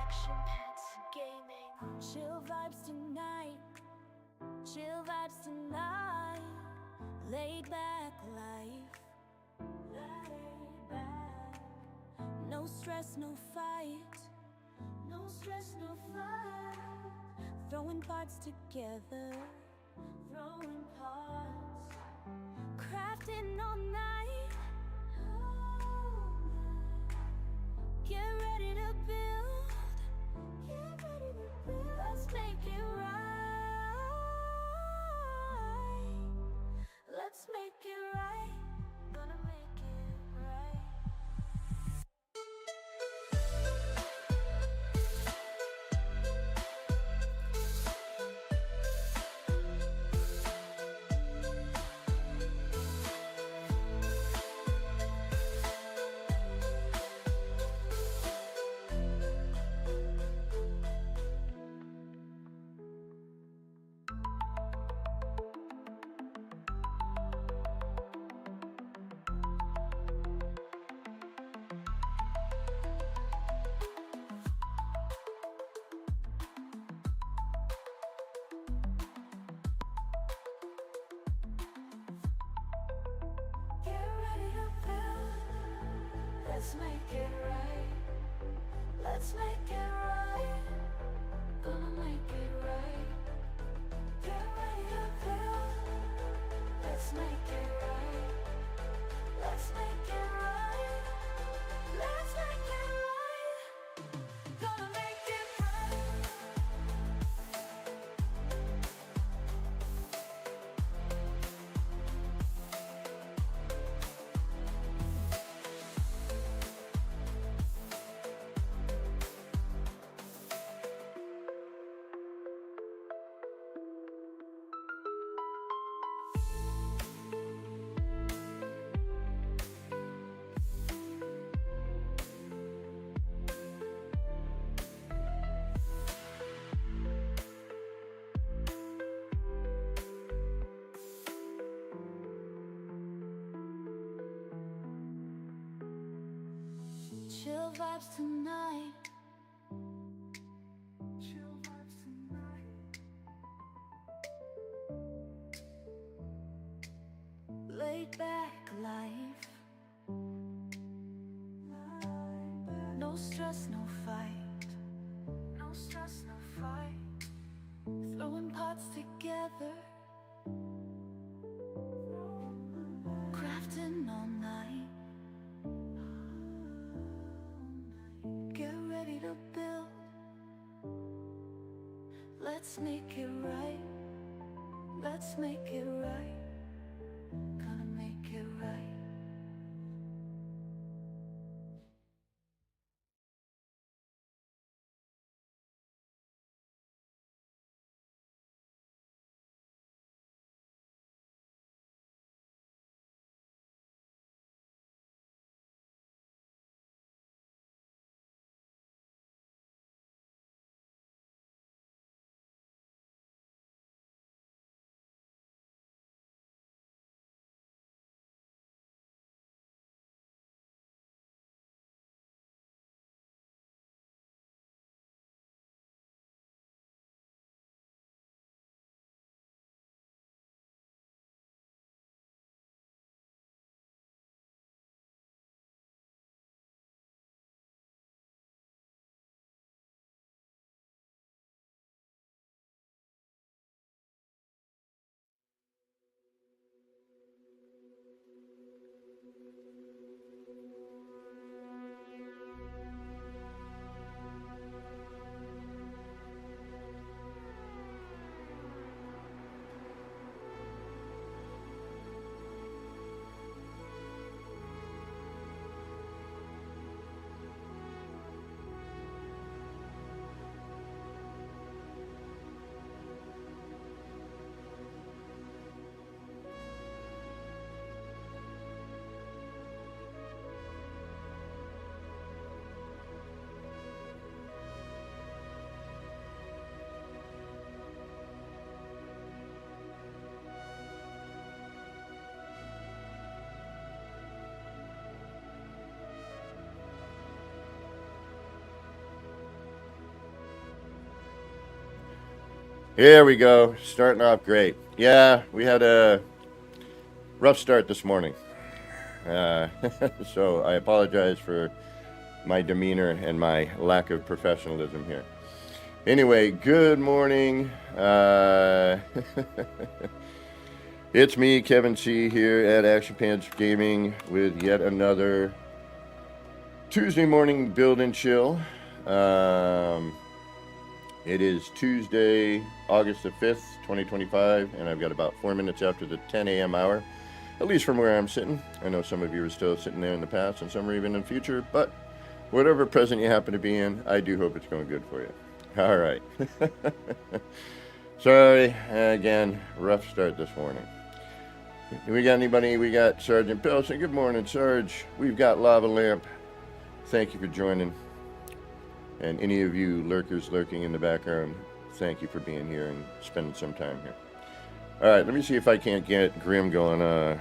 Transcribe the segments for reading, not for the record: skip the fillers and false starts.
action pets gaming. Chill vibes tonight, chill vibes tonight. Laid back life, laid back. No stress, no fight, no stress, no fight. Throwing parts together, throwing parts. Crafting all night, get ready to build, get ready to build. Let's make it right. Let's make it right. Gonna make it right. Let's make it right. Let's make it right. Gonna make it right. Get ready to build. Let's make it right. Let's make it right. Let's make it right. Gonna make it right. Chill vibes tonight, chill vibes tonight. Laid back life, no stress, no fight, no stress, no fight. Throwing parts together, crafting all night. Get ready to build. Let's make it right. Let's make it right. Gonna make it right. Here we go. Starting off great. Yeah, we had a rough start this morning. So I apologize for my demeanor and my lack of professionalism here. Anyway, good morning. It's me, Kevin C, here at Action Pants Gaming with yet another Tuesday morning build and chill. It is Tuesday, August the 5th, 2025, and I've got about 4 minutes after the 10 a.m. hour, at least from where I'm sitting. I know some of you are still sitting there in the past and some are even in the future, but whatever present you happen to be in, I do hope it's going good for you. All right. Sorry, again, rough start this morning. We got anybody? We got Sergeant Pilson. Good morning, Sarge. We've got Lava Lamp. Thank you for joining. And any of you lurkers lurking in the background, thank you for being here and spending some time here. All right, let me see if I can't get Grim going. I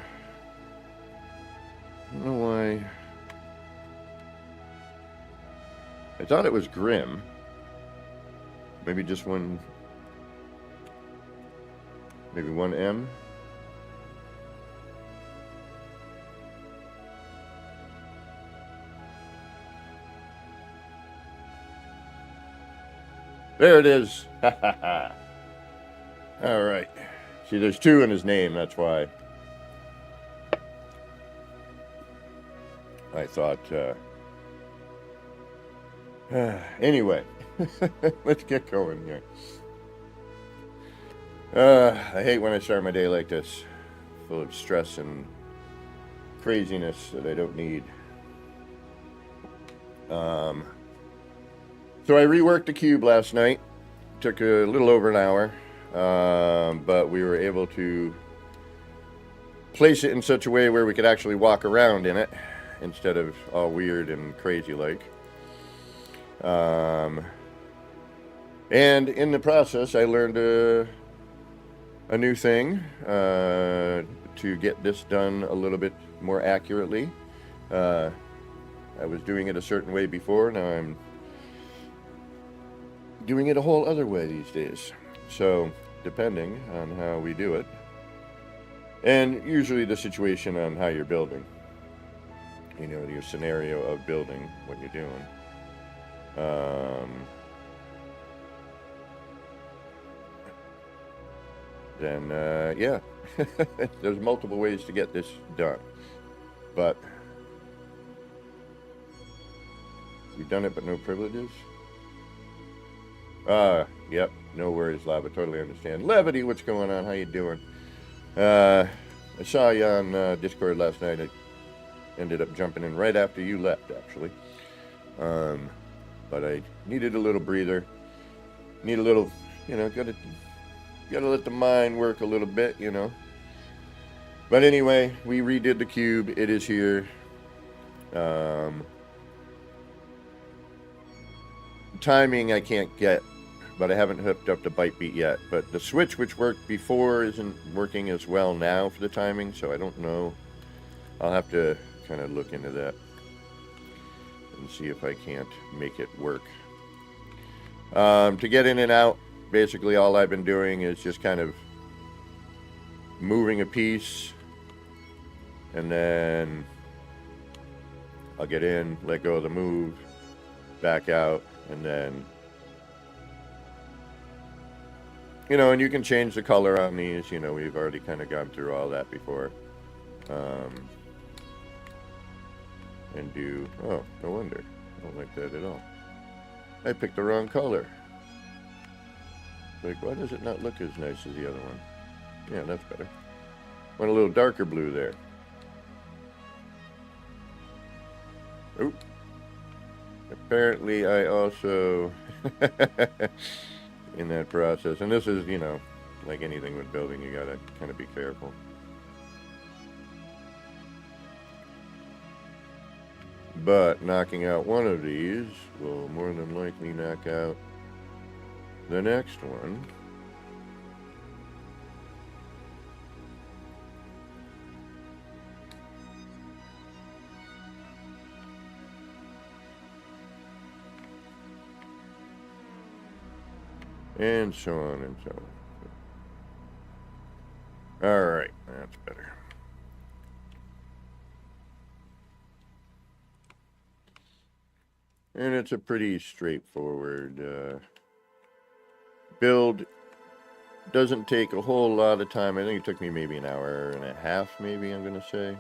don't know why. I thought it was Grim. Maybe just one. Maybe one M. There it is. All right. See, there's two in his name. That's why I thought. Anyway, let's get going here. I hate when I start my day like this, full of stress and craziness that I don't need. So I reworked the cube last night. Took a little over an hour, but we were able to place it in such a way where we could actually walk around in it instead of all weird and crazy like. And in the process, I learned a new thing to get this done a little bit more accurately. I was doing it a certain way before. Now I'm doing it a whole other way these days. So depending on how we do it, and usually the situation on how you're building, you know, your scenario of building what you're doing. Then yeah, there's multiple ways to get this done, but we've done it, but no privileges. Yep, no worries, Lava, totally understand. Levity, what's going on? How you doing? I saw you on Discord last night. I ended up jumping in right after you left, actually. But I needed a little breather. Need a little, you know, gotta let the mind work a little bit, you know. But anyway, we redid the cube. It is here. Timing I can't get, but I haven't hooked up the bite beat yet. But the switch, which worked before, isn't working as well now for the timing, so I don't know. I'll have to kind of look into that and see if I can't make it work. To get in and out, basically all I've been doing is just kind of moving a piece, and then I'll get in, let go of the move, back out, and then, you know, and you can change the color on these. You know, we've already kind of gone through all that before. And do, oh, no wonder. I don't like that at all. I picked the wrong color. Like, why does it not look as nice as the other one? Yeah, that's better. Want a little darker blue there. Oop. Apparently I also, in that process, and this is, you know, like anything with building, you gotta kind of be careful. But knocking out one of these will more than likely knock out the next one. and so on and so on. All right, that's better. And it's a pretty straightforward build. Doesn't take a whole lot of time. I think it took me maybe an hour and a half, maybe, I'm going to say.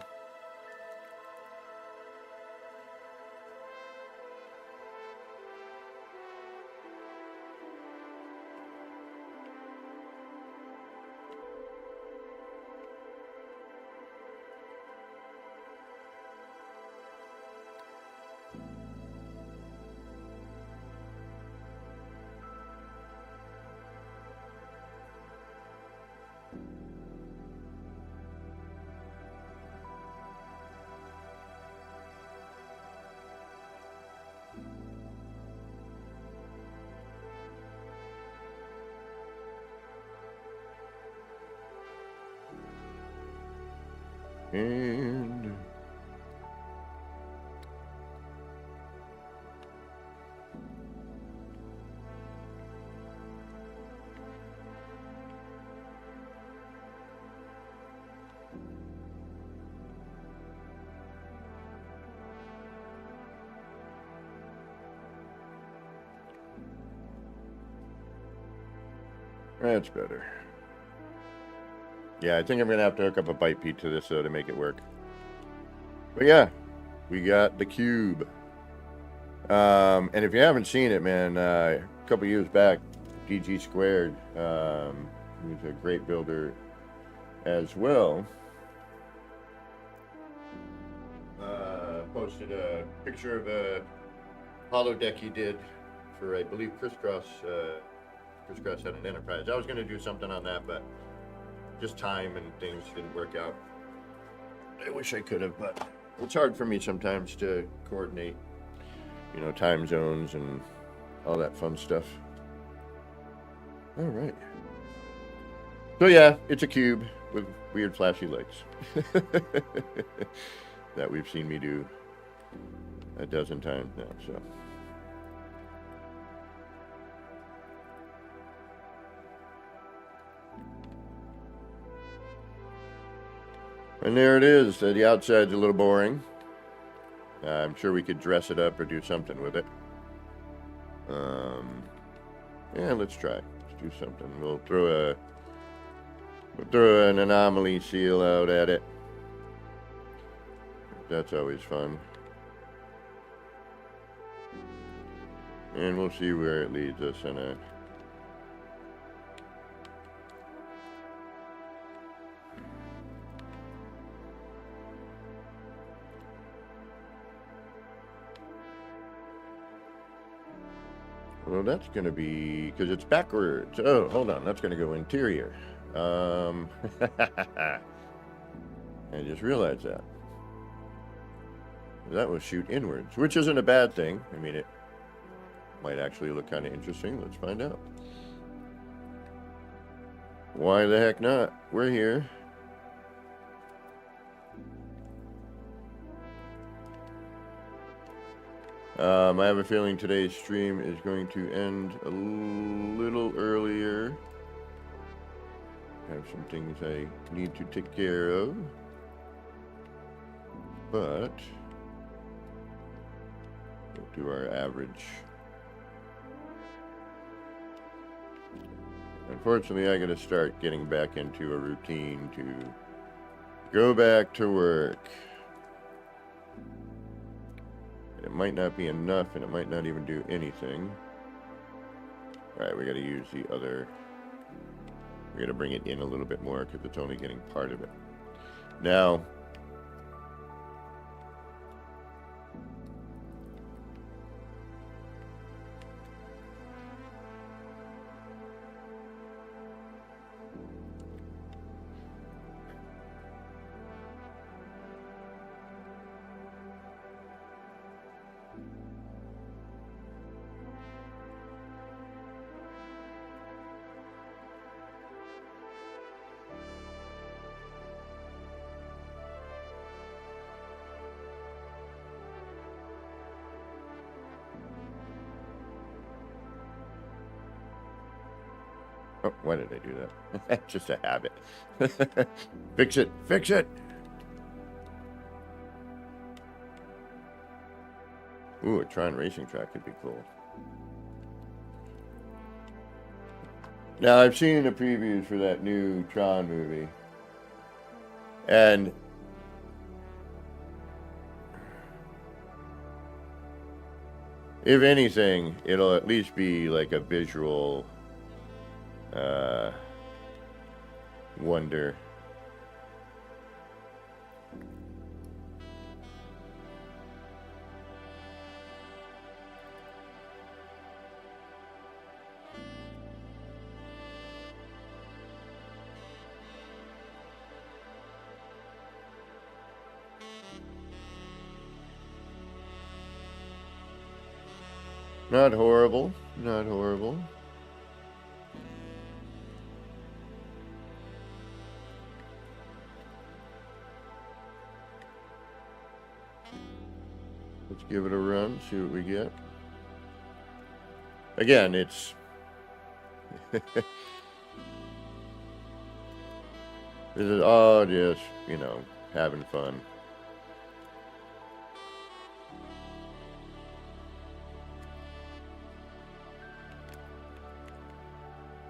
And that's better. Yeah, I think I'm going to have to hook up a bite peat to this, though, to make it work. But yeah, we got the cube. And if you haven't seen it, man, a couple years back, DG Squared, who's a great builder as well, posted a picture of a hollow deck he did for, I believe, Crisscross had an Enterprise. I was going to do something on that, but just time and things didn't work out. I wish I could have, but it's hard for me sometimes to coordinate, you know, time zones and all that fun stuff. All right. So yeah, it's a cube with weird flashy lights that we've seen me do a dozen times now, so. And there it is. The outside's a little boring. I'm sure we could dress it up or do something with it. Yeah, let's try. Let's do something. We'll throw an anomaly seal out at it. That's always fun. And we'll see where it leads us in a... Well, that's going to be, because it's backwards. Oh, hold on. That's going to go interior. I just realized that. That will shoot inwards, which isn't a bad thing. I mean, it might actually look kind of interesting. Let's find out. Why the heck not? We're here. I have a feeling today's stream is going to end a little earlier. I have some things I need to take care of. But we'll do our average. Unfortunately, I got to start getting back into a routine to go back to work. It might not be enough, and it might not even do anything. Alright, we got to use the other... We got to bring it in a little bit more, because it's only getting part of it. Now... Oh, why did I do that? Just a habit. Fix it. Fix it. Ooh, a Tron racing track could be cool. Now, I've seen the previews for that new Tron movie. And if anything, it'll at least be like a visual wonder. Not horrible. Not horrible. Let's give it a run, see what we get. Again, it's this is all just, you know, having fun.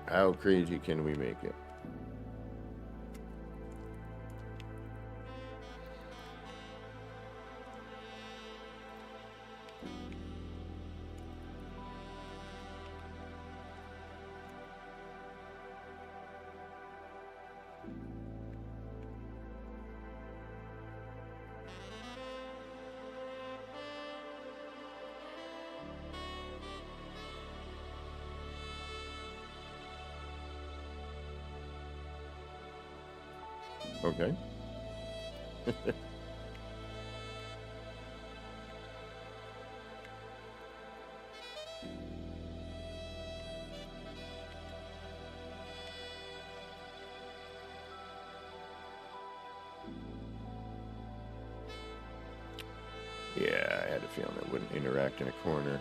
How crazy can we make it? Okay. Yeah, I had a feeling it wouldn't interact in a corner.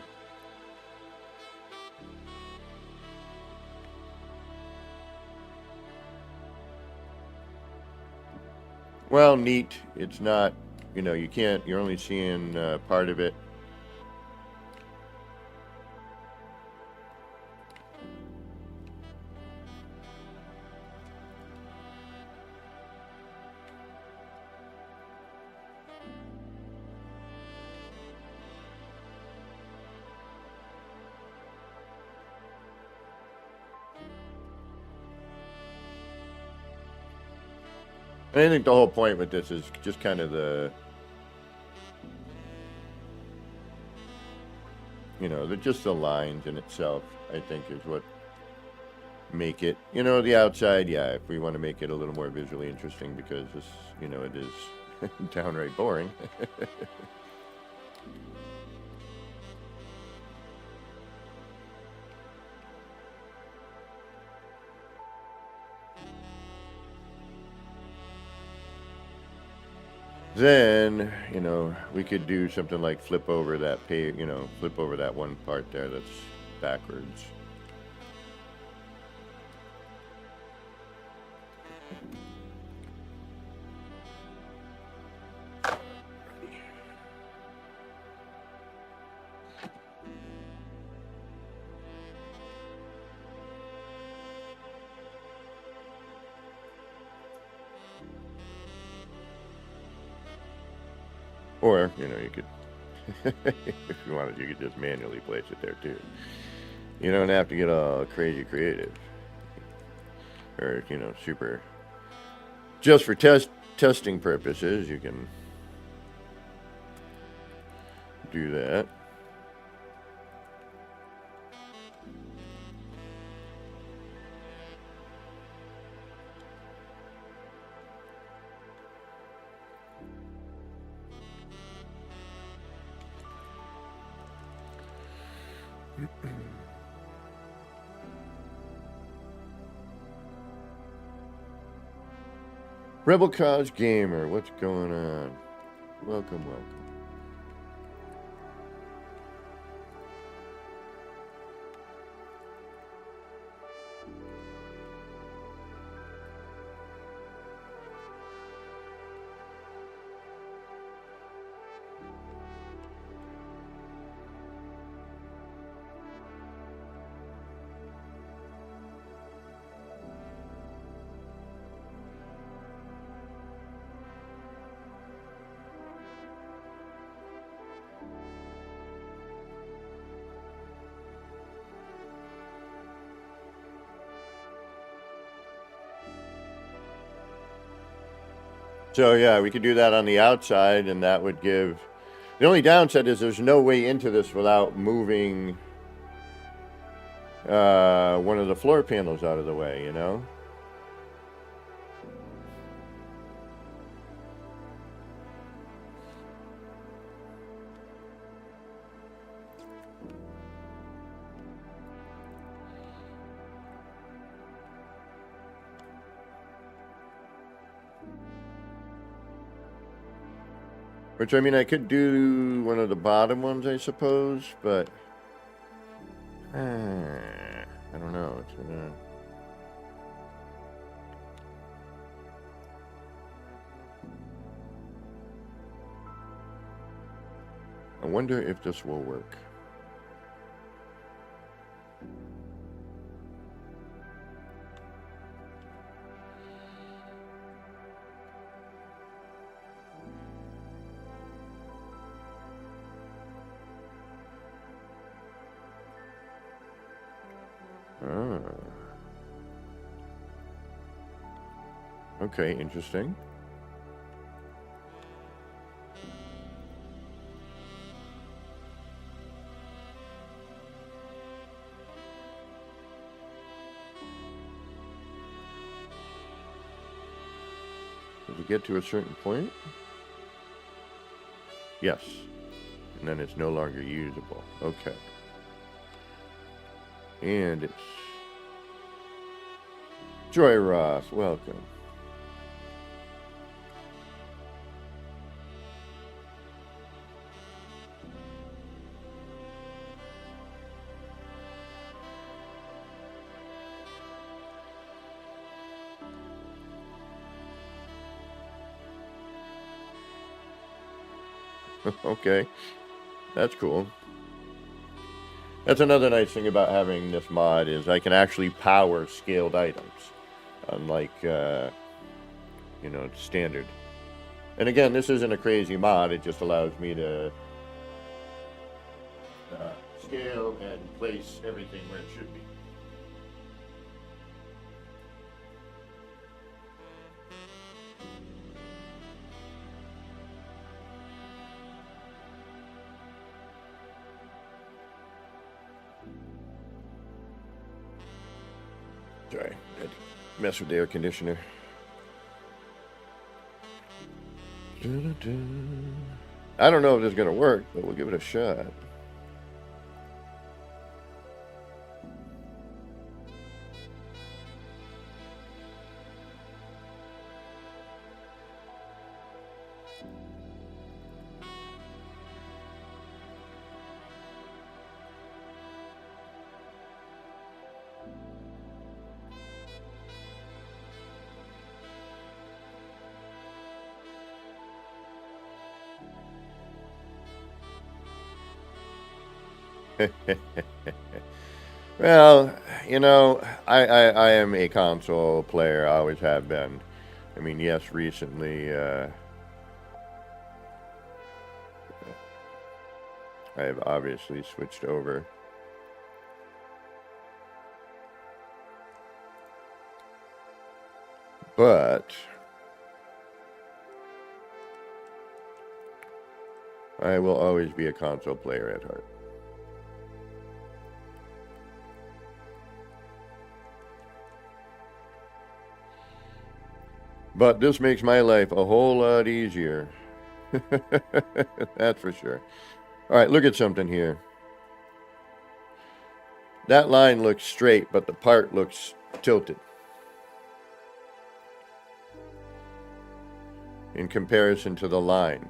Well, neat. It's not, you know, you can't, you're only seeing part of it. And I think the whole point with this is just kind of the, you know, just the lines in itself, I think, is what make it, you know, the outside, yeah, if we want to make it a little more visually interesting, because this, you know, it is downright boring. Then, you know, we could do something like flip over that page, you know, flip over that one part there that's backwards. Or, you know, you could, if you wanted, you could just manually place it there too. You don't have to get all crazy creative. Or, you know, super. Just for testing purposes, you can do that. Rebel Cause Gamer, what's going on? Welcome, welcome. So yeah, we could do that on the outside, and that would give. The only downside is there's no way into this without moving one of the floor panels out of the way, you know? Which, I mean, I could do one of the bottom ones, I suppose, but I don't know. It's gonna. I wonder if this will work. Ah. Okay, interesting. Does it get to a certain point? Yes. And then it's no longer usable. Okay. And it's Joy Ross, welcome. Okay, that's cool. That's another nice thing about having this mod is I can actually power scaled items, unlike you know, standard. And again, this isn't a crazy mod. It just allows me to scale and place everything where it should be. Sorry, I had to mess with the air conditioner. I don't know if this is going to work, but we'll give it a shot. Well, you know, I am a console player. I always have been. I mean, yes, recently I've obviously switched over. But I will always be a console player at heart. But this makes my life a whole lot easier. That's for sure. All right, look at something here. That line looks straight, but the part looks tilted. In comparison to the line.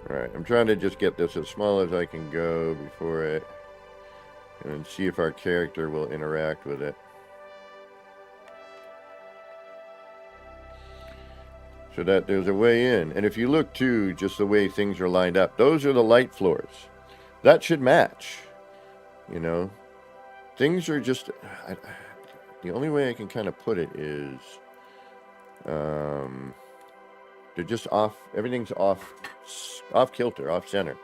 Alright, I'm trying to just get this as small as I can go before it, and see if our character will interact with it. So that there's a way in. And if you look too, just the way things are lined up, those are the light floors. That should match. You know, things are just, the only way I can kind of put it is, they're just off, everything's off kilter, off center.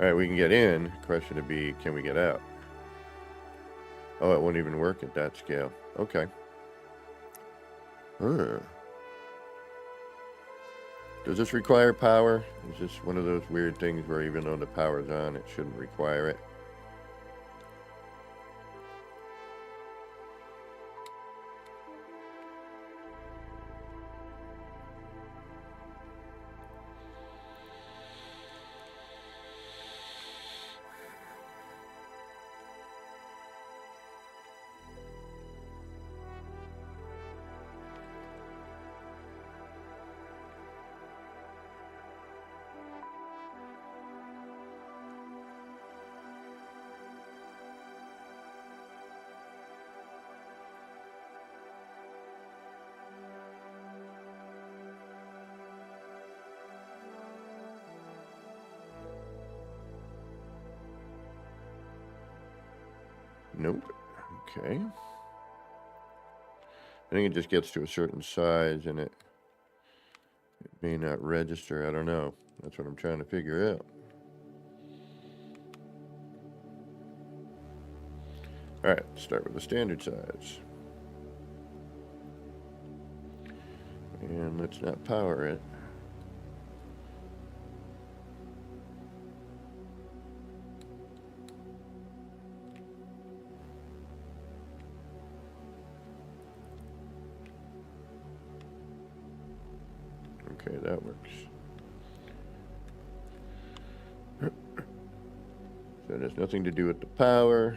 Alright, we can get in. Question to be, can we get out? Oh, it won't even work at that scale. Okay. Huh. Does this require power? Is this one of those weird things where even though the power's on, it shouldn't require it? Nope. Okay. I think it just gets to a certain size and it may not register. I don't know. That's what I'm trying to figure out. Alright, start with the standard size. And let's not power it. Okay, that works. So it has nothing to do with the power.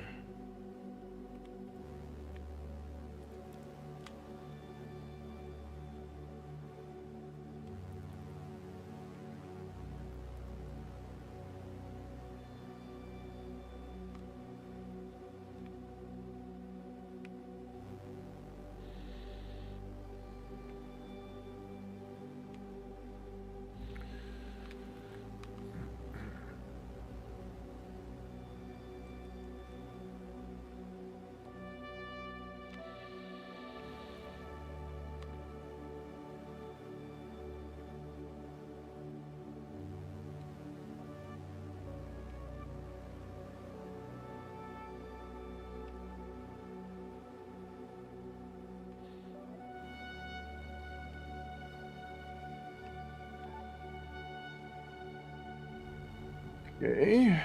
Okay.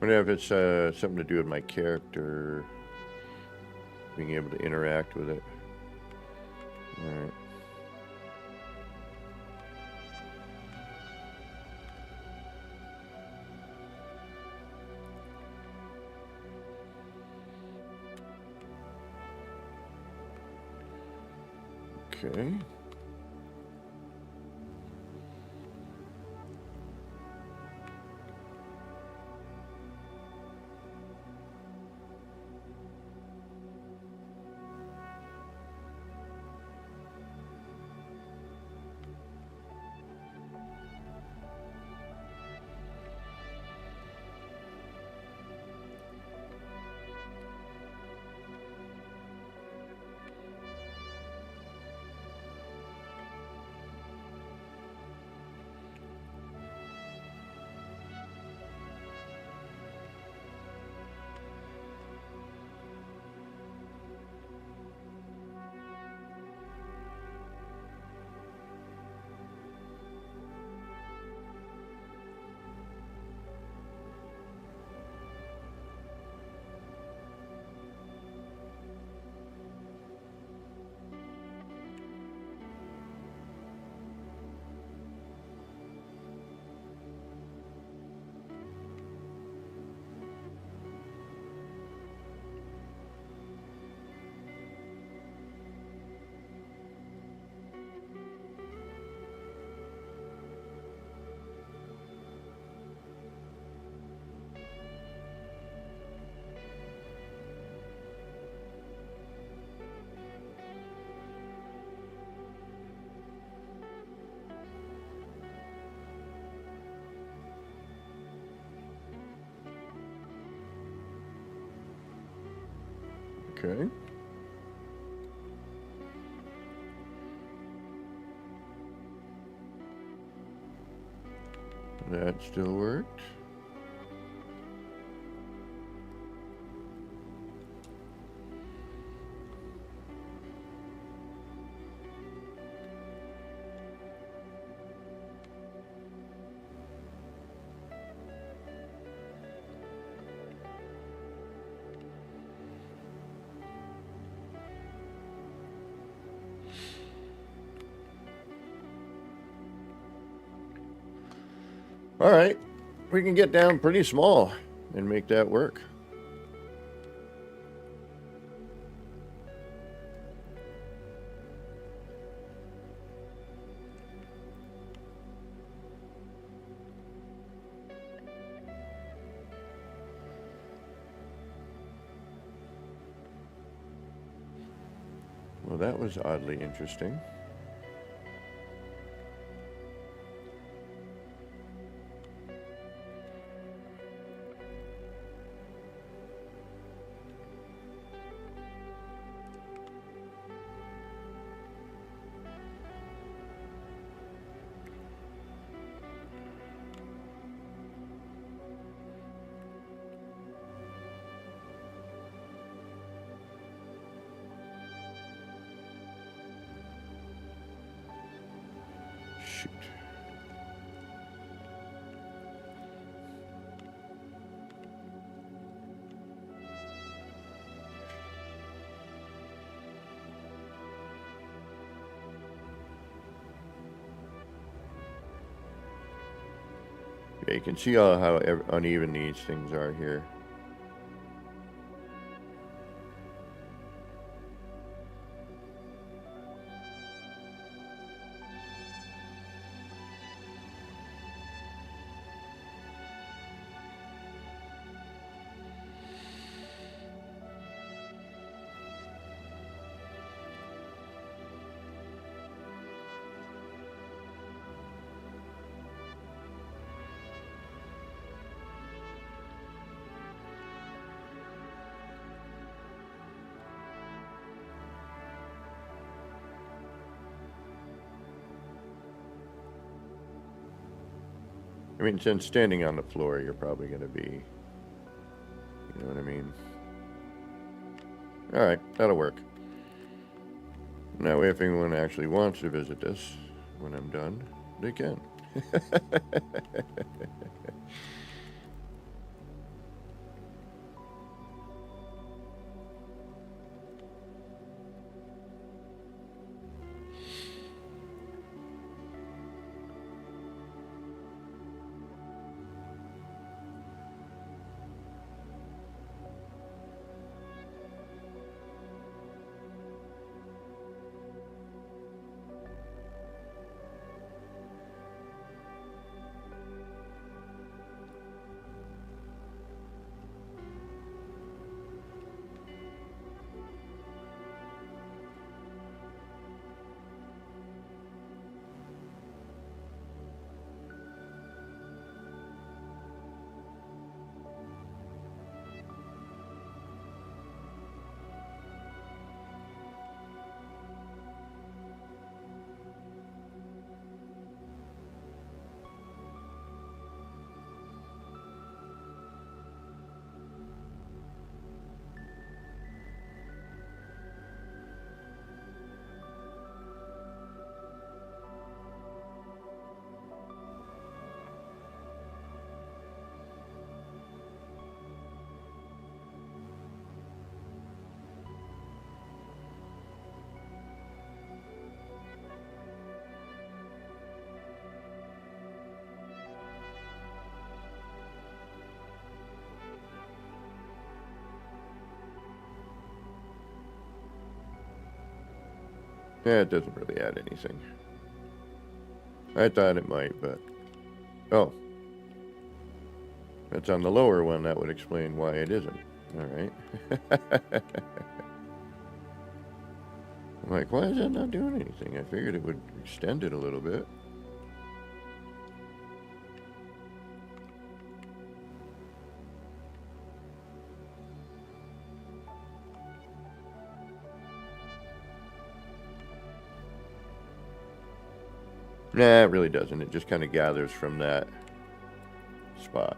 Wonder if it's something to do with my character being able to interact with it. Alright. Okay. Okay. That still worked. All right, we can get down pretty small and make that work. Well, that was oddly interesting. Shoot. Yeah, you can see how uneven these things are here. I mean, since standing on the floor, you're probably going to be, you know what I mean? All right, that'll work. Now, if anyone actually wants to visit this when I'm done, they can. Yeah, it doesn't really add anything. I thought it might, but... Oh. That's on the lower one. That would explain why it isn't. All right. I'm like, why is that not doing anything? I figured it would extend it a little bit. Nah, it really doesn't. It just kind of gathers from that spot.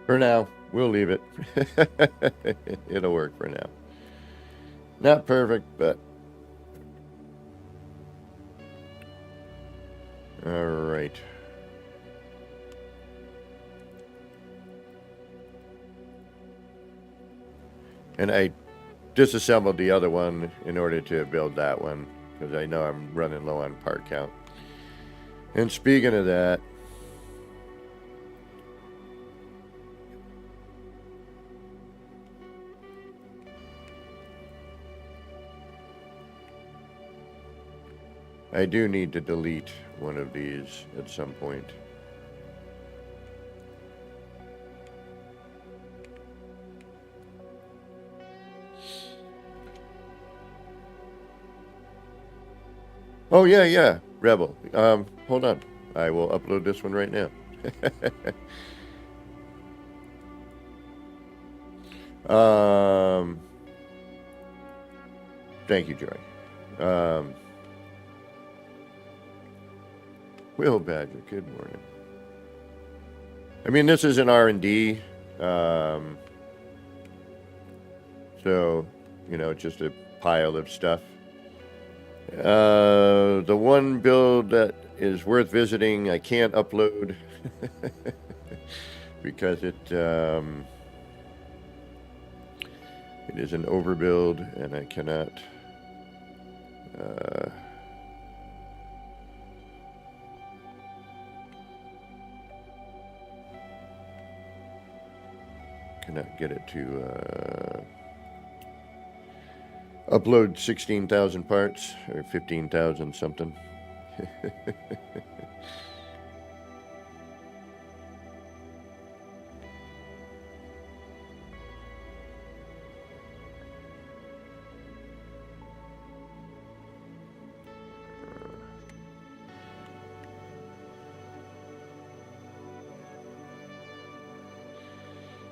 For now, we'll leave it. It'll work for now. Not perfect, but... Alright. And I disassembled the other one in order to build that one, because I know I'm running low on part count. And speaking of that... I do need to delete one of these at some point. Oh, yeah, Rebel. Hold on. I will upload this one right now. Thank you, Joy. Will Badger, good morning. I mean, this is an R&D, so, you know, it's just a pile of stuff. The one build that is worth visiting, I can't upload because it is an overbuild, and I cannot get it to upload 16,000 parts or 15,000 something.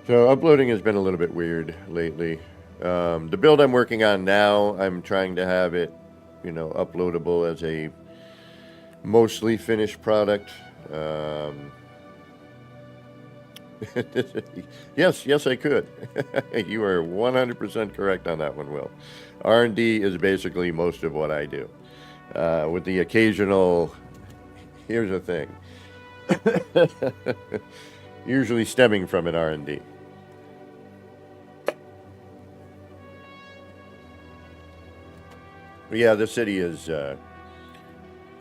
So uploading has been a little bit weird lately. The build I'm working on now, I'm trying to have it, you know, uploadable as a mostly finished product. Yes, I could. You are 100% correct on that one, Will. R&D is basically most of what I do. With the occasional, here's the thing, usually stemming from an R&D. But yeah, the city is,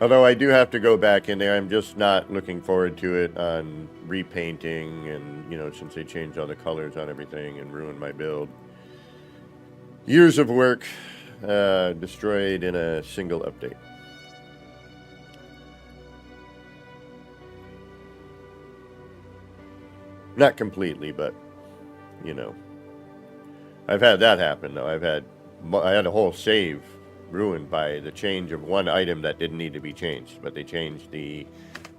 although I do have to go back in there, I'm just not looking forward to it on repainting and, you know, since they changed all the colors on everything and ruined my build. Years of work destroyed in a single update. Not completely, but, you know. I've had that happen, though. I had a whole save ruined by the change of one item that didn't need to be changed, but they changed the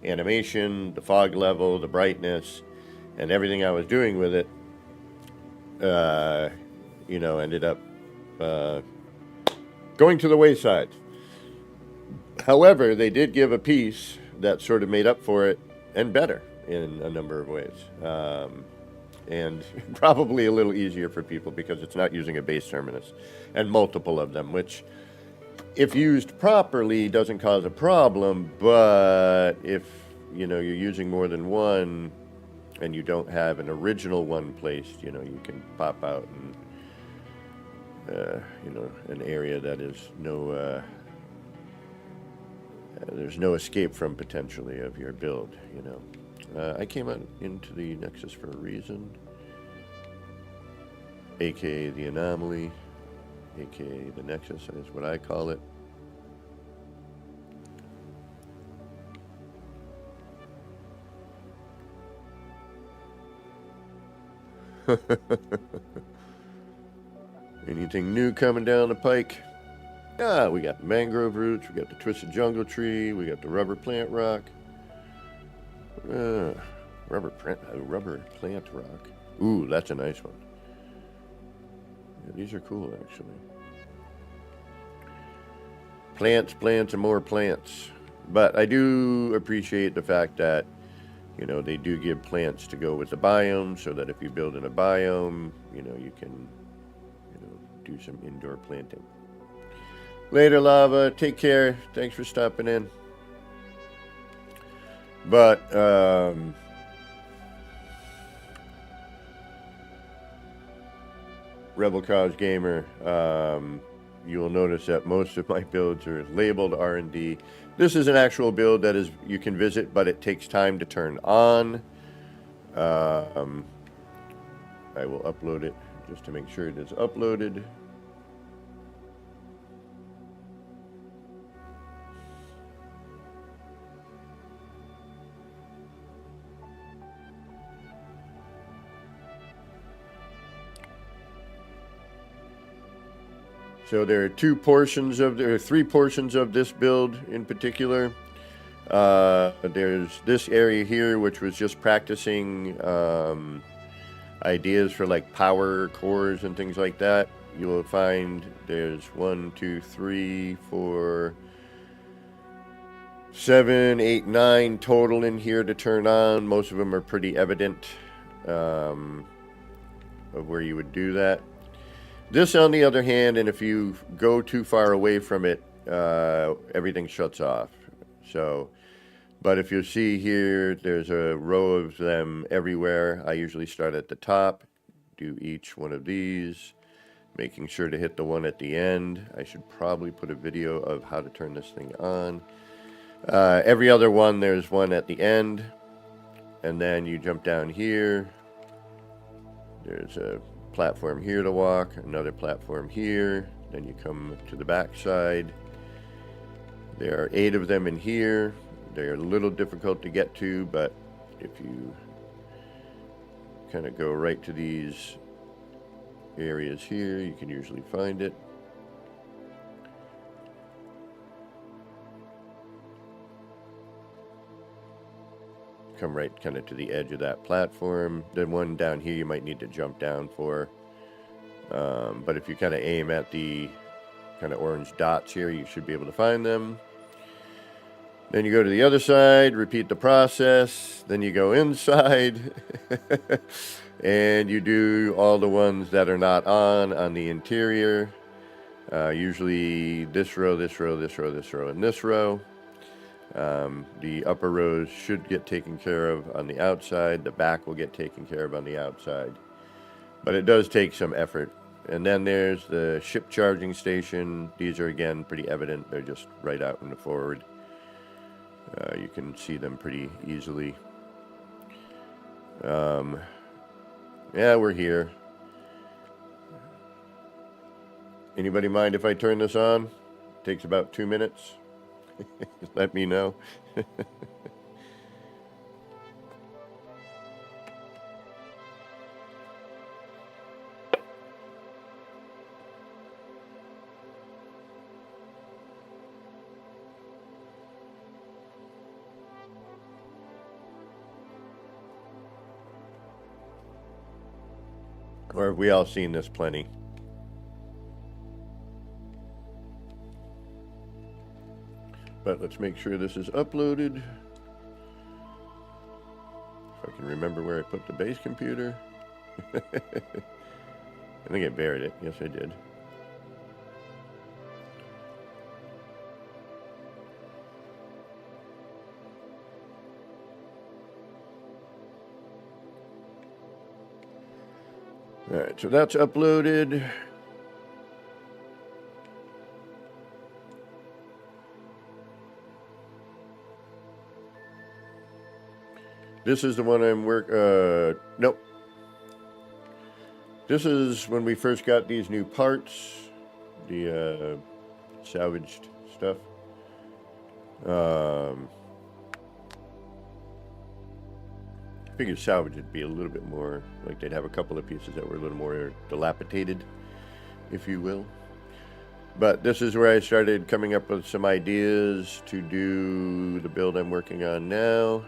animation, the fog level, the brightness, and everything I was doing with it, you know, ended up going to the wayside. However, they did give a piece that sort of made up for it and better in a number of ways. And probably a little easier for people because it's not using a base terminus and multiple of them, which if used properly doesn't cause a problem, but if, you know, you're using more than one and you don't have an original one placed, you know, you can pop out and, you know, an area that is no, there's no escape from potentially of your build, you know. I came out into the Nexus for a reason, aka the anomaly, aka the Nexus is what I call it. Anything new coming down the pike? Ah, we got the mangrove roots, we got the twisted jungle tree, we got the rubber plant rock. Rubber plant rock. Ooh, that's a nice one. Yeah, these are cool, actually. Plants, plants, and more plants. But I do appreciate the fact that, you know, they do give plants to go with the biome, so that if you build in a biome, you know, you can, you know, do some indoor planting. Later, Lava. Take care. Thanks for stopping in. But, Rebel Cause Gamer, you will notice that most of my builds are labeled R&D. This is an actual build that is you can visit, but it takes time to turn on. I will upload it just to make sure it is uploaded. So there are three portions of this build in particular. There's this area here, which was just practicing ideas for like power cores and things like that. You will find there's 1, 2, 3, 4, 7, 8, 9 total in here to turn on. Most of them are pretty evident of where you would do that. This, on the other hand, and if you go too far away from it, everything shuts off. So, but if you see here, there's a row of them everywhere. I usually start at the top, do each one of these, making sure to hit the one at the end. I should probably put a video of how to turn this thing on. Every other one, there's one at the end, and then you jump down here. There's a platform here to walk, another platform here, then you come to the back side. There are 8 of them in here. They're a little difficult to get to, but if you kind of go right to these areas here, you can usually find it. Come right kind of to the edge of that platform. The one down here you might need to jump down for. But if you kind of aim at the kind of orange dots here, you should be able to find them. Then you go to the other side, repeat the process. Then you go inside and you do all the ones that are not on the interior. Usually this row, this row, this row, this row, and this row. The upper rows should get taken care of on the outside. The back will get taken care of on the outside. But it does take some effort. And then there's the ship charging station. These are, again, pretty evident. They're just right out in the forward. You can see them pretty easily. Yeah, we're here. Anybody mind if I turn this on? Takes about 2 minutes. Let me know. Or have we all seen this plenty? But let's make sure this is uploaded. If I can remember where I put the base computer. I think I buried it. Yes, I did. All right, so that's uploaded. This is the one nope. This is when we first got these new parts, the salvaged stuff. figured salvage would be a little bit more, like they'd have a couple of pieces that were a little more dilapidated, if you will. But this is where I started coming up with some ideas to do the build I'm working on now.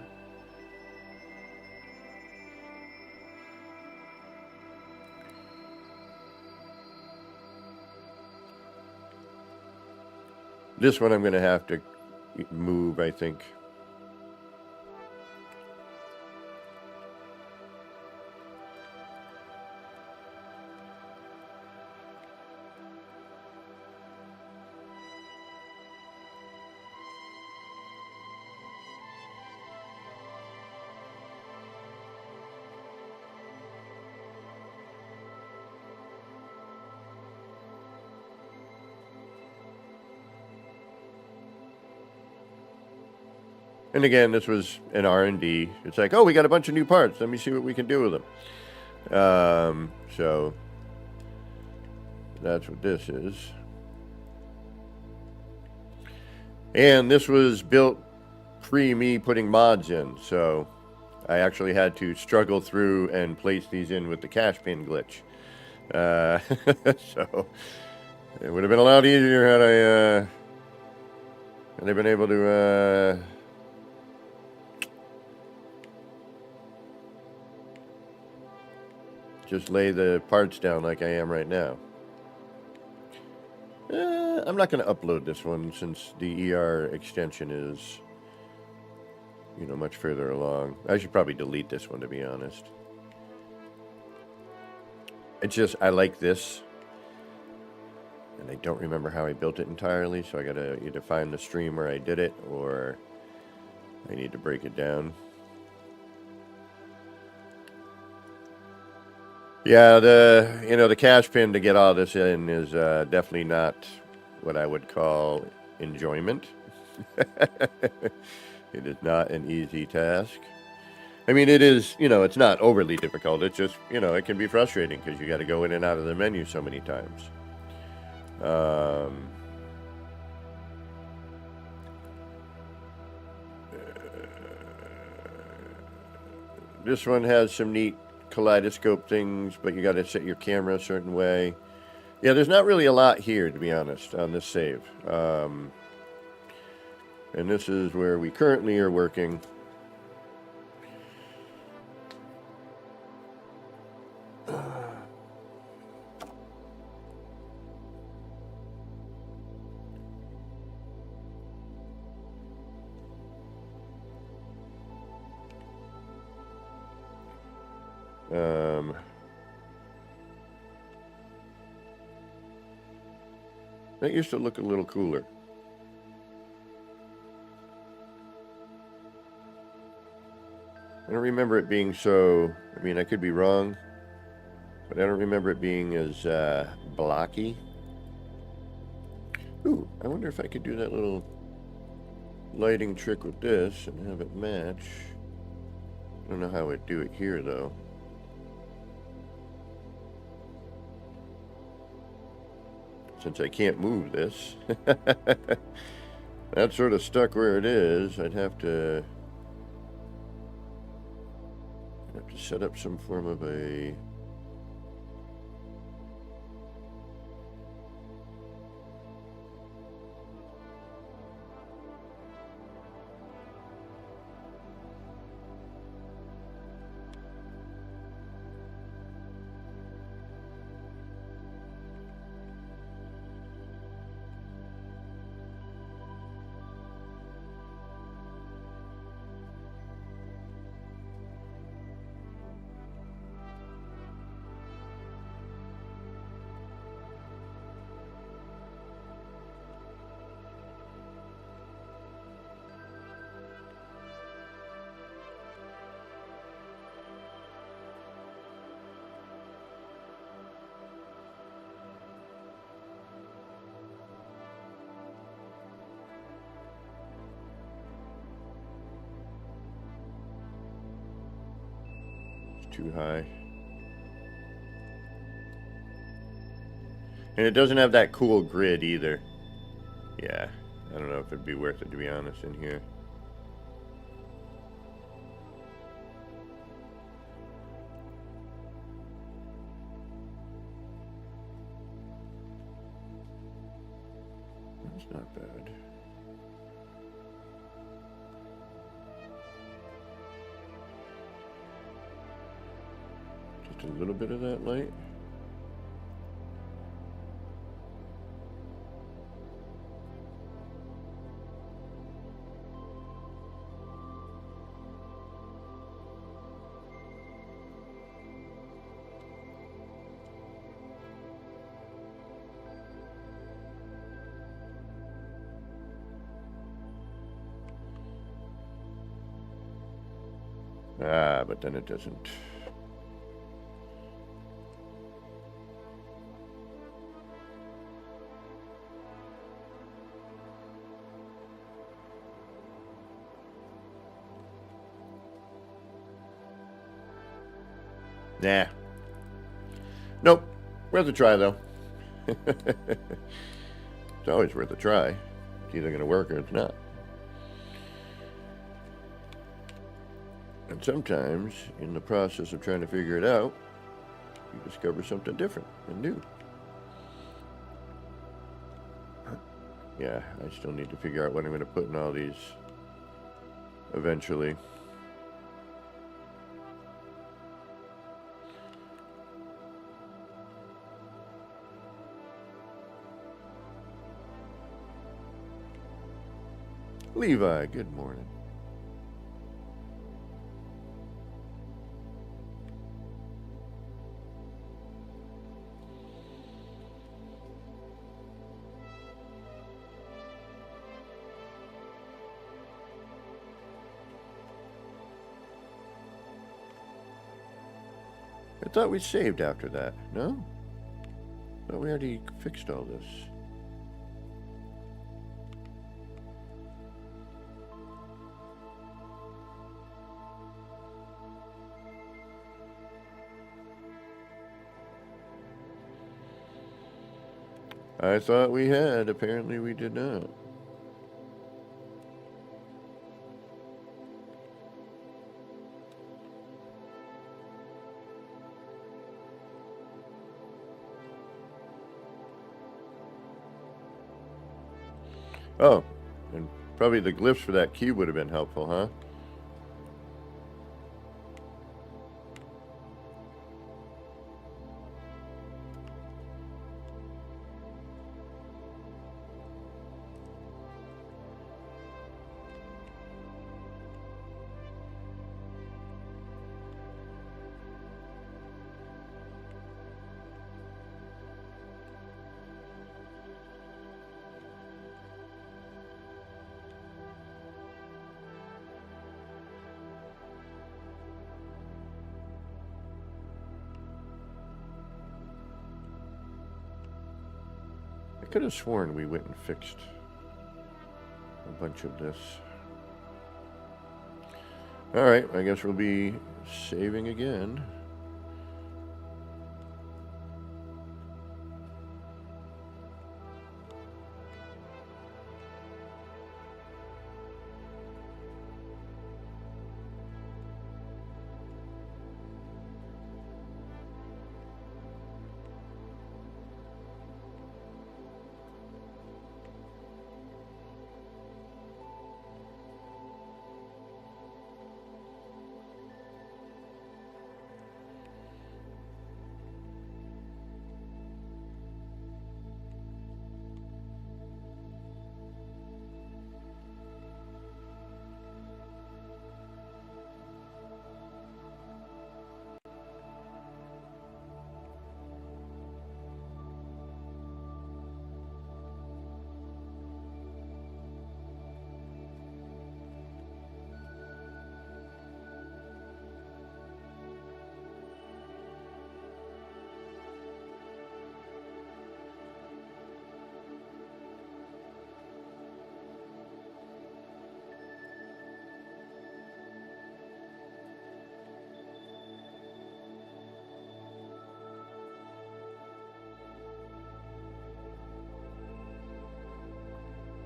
This one I'm going to have to move, I think. And again, this was an R&D. It's like, oh, we got a bunch of new parts. Let me see what we can do with them. So that's what this is. And this was built pre me putting mods in. So I actually had to struggle through and place these in with the cash pin glitch. So it would have been a lot easier had I been able to just lay the parts down like I am right now. I'm not going to upload this one since the ER extension is, you know, much further along. I should probably delete this one, to be honest. It's just, I like this. And I don't remember how I built it entirely, so I got to either find the stream where I did it, or I need to break it down. Yeah, the cash pin to get all this in is definitely not what I would call enjoyment. It is not an easy task. I mean, it is, it's not overly difficult. It's just, it can be frustrating because you got to go in and out of the menu so many times. This one has some neat kaleidoscope things, but you got to set your camera a certain way. Yeah, there's not really a lot here, to be honest, on this save. And this is where we currently are working. That used to look a little cooler. I don't remember it being so, I mean, I could be wrong, but I don't remember it being as blocky. Ooh, I wonder if I could do that little lighting trick with this and have it match. I don't know how I'd do it here, though. Since I can't move this, that's sort of stuck where it is. I'd have to set up some form of a... too high. And it doesn't have that cool grid either. Yeah, I don't know if it'd be worth it, to be honest, in here. That's not bad. Just a little bit of that light. Ah, but then it doesn't. Nah. Nope. Worth a try, though. It's always worth a try. It's either going to work or it's not. And sometimes, in the process of trying to figure it out, you discover something different and new. Yeah, I still need to figure out what I'm going to put in all these eventually. Levi, good morning. I thought we saved after that, no? I thought we already fixed all this. I thought we had. Apparently we did not. Oh, and probably the glyphs for that cube would have been helpful, huh? I could have sworn we went and fixed a bunch of this. Alright, I guess we'll be saving again.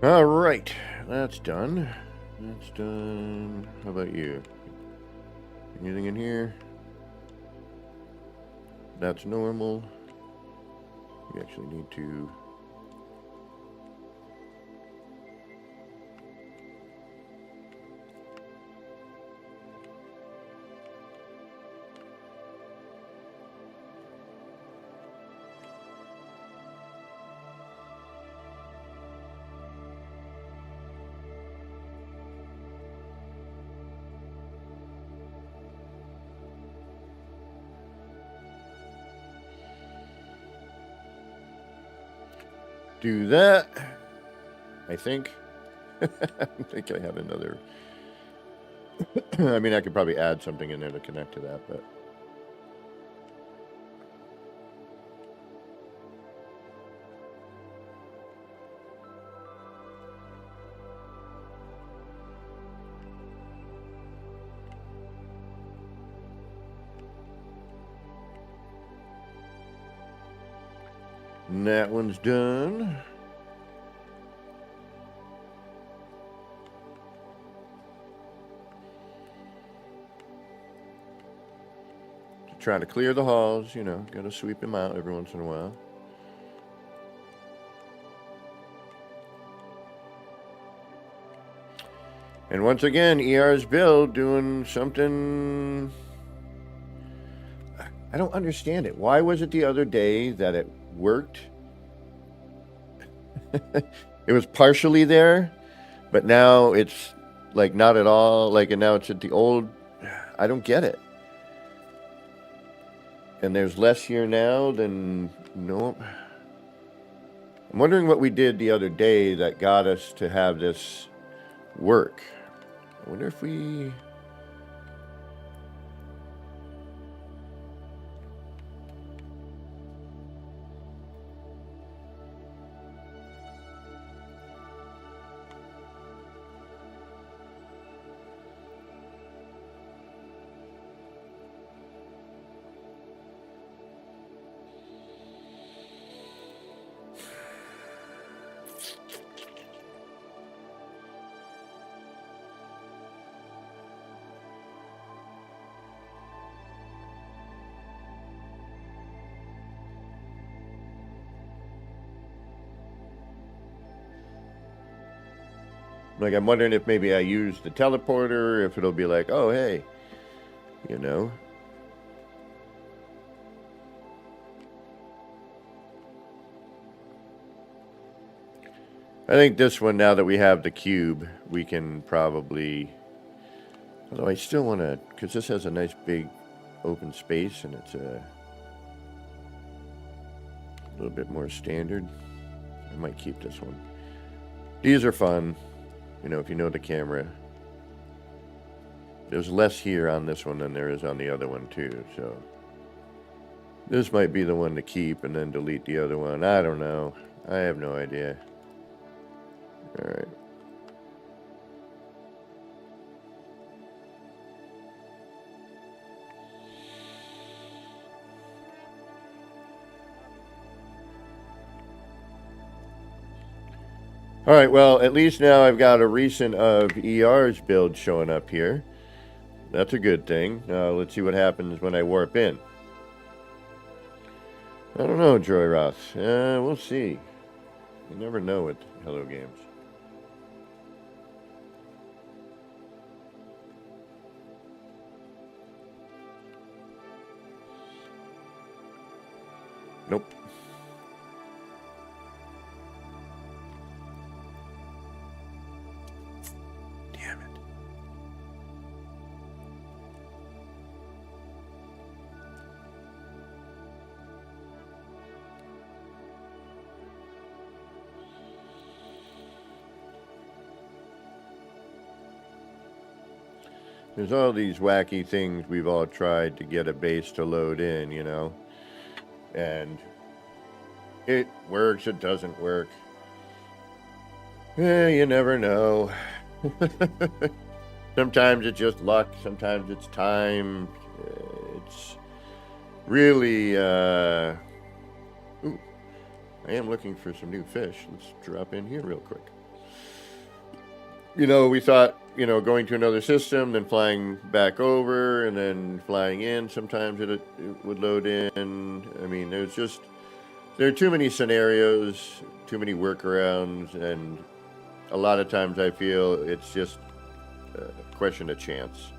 All right, that's done. That's done. How about you? Anything in here? That's normal. We actually need to do that. I think. I think I had another. I mean, I could probably add something in there to connect to that, but. And that one's done. Trying to clear the halls, you know, gotta sweep them out every once in a while. And once again, ER's build doing something. I don't understand it. Why was it the other day that it worked? It was partially there, but now it's like not at all. Like, and now it's at the old. I don't get it. And there's less here now than no. I'm wondering what we did the other day that got us to have this work. I wonder if we. Like, I'm wondering if maybe I use the teleporter, if it'll be like, oh, hey, you know. I think this one, now that we have the cube, we can probably, although I still want to, because this has a nice big open space and it's a little bit more standard. I might keep this one. These are fun. You know, if you know the camera. There's less here on this one than there is on the other one too, so. This might be the one to keep and then delete the other one. I don't know. I have no idea. Alright. Alright, well, at least now I've got a recent of ER's build showing up here. That's a good thing. Now, let's see what happens when I warp in. I don't know, Joy Roth. We'll see. You never know with Hello Games. Nope. Damn it. There's all these wacky things we've all tried to get a base to load in, you know. And it works, it doesn't work. You never know. Sometimes it's just luck, sometimes it's time. It's really, ooh, I am looking for some new fish. Let's drop in here real quick. You know, we thought, you know, going to another system, then flying back over, and then flying in. Sometimes it would load in. I mean, there are too many scenarios, too many workarounds, and a lot of times I feel it's just a question of chance.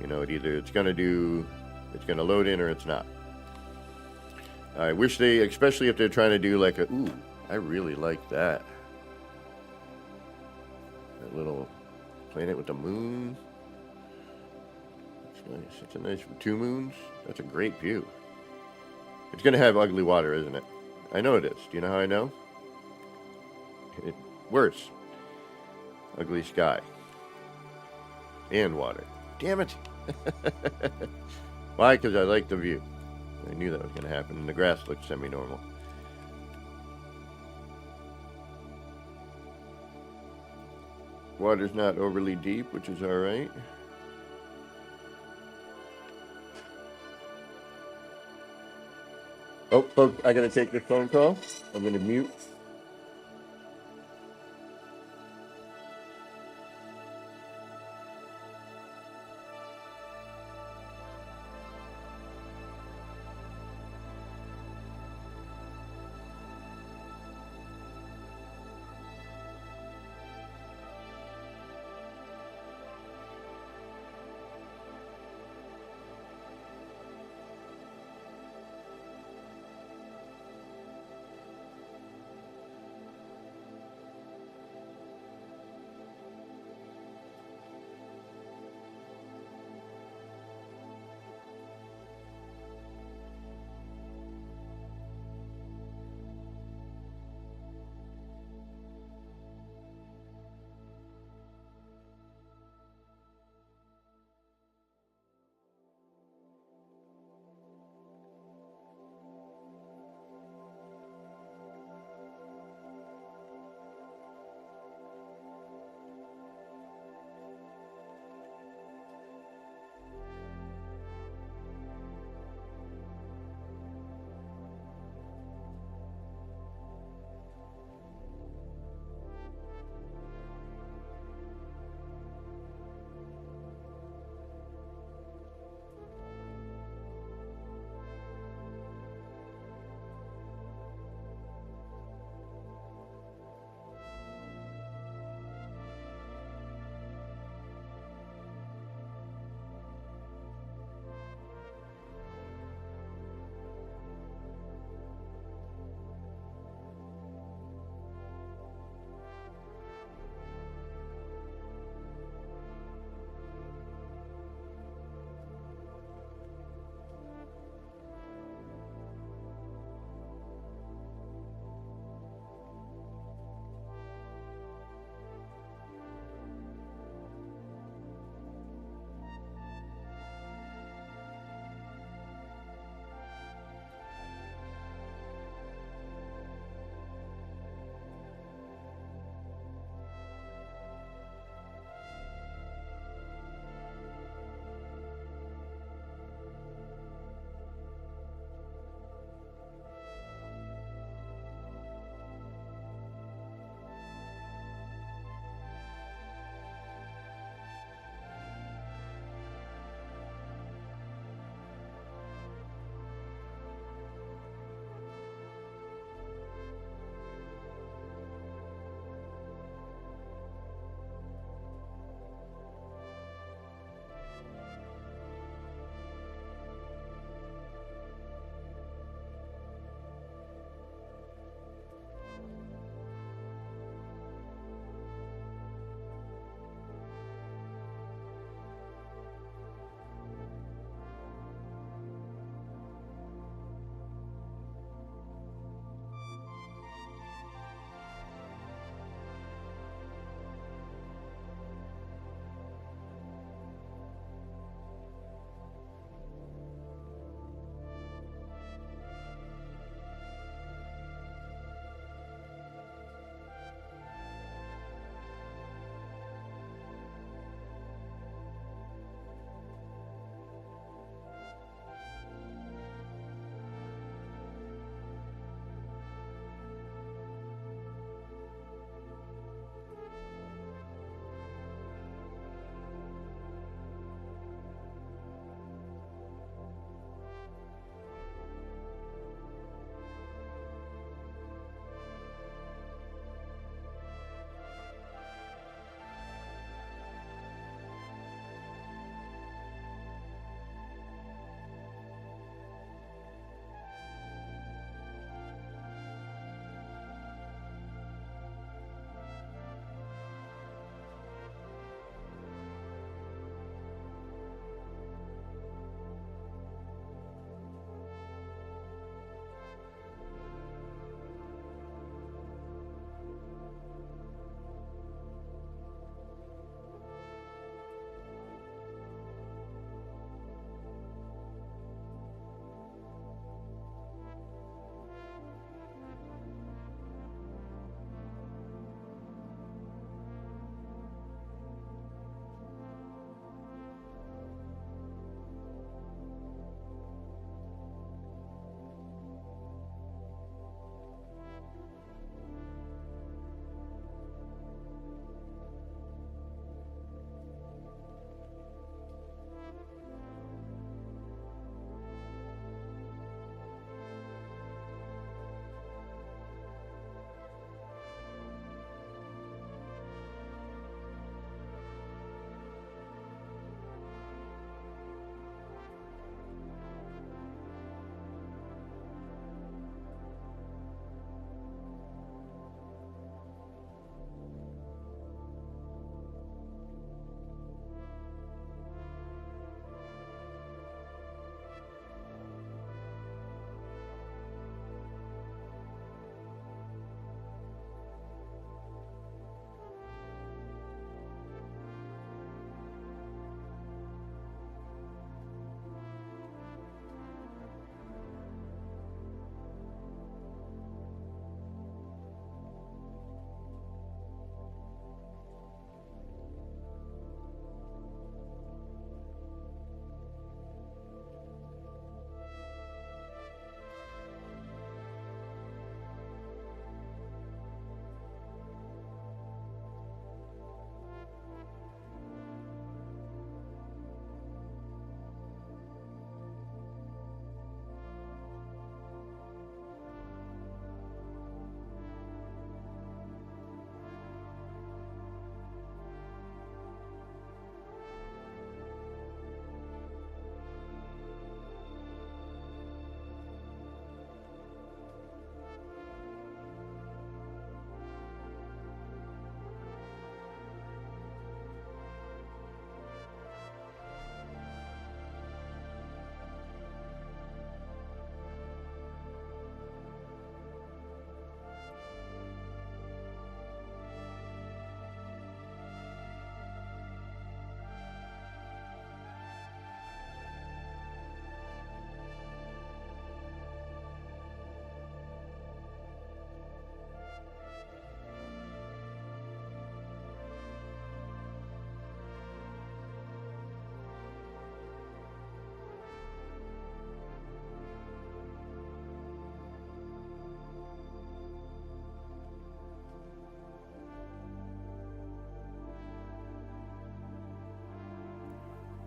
You know, it's going to load in or it's not. I wish they, especially if they're trying to do like ooh, I really like that. That little planet with the moon. It's nice. It's a nice 2 moons. That's a great view. It's going to have ugly water, isn't it? I know it is. Do you know how I know? Worse. Ugly sky. And water. Damn it. Why? Because I like the view. I knew that was going to happen. And the grass looked semi-normal. Water's not overly deep, which is alright. Oh, folks, I gotta take this phone call. I'm gonna mute.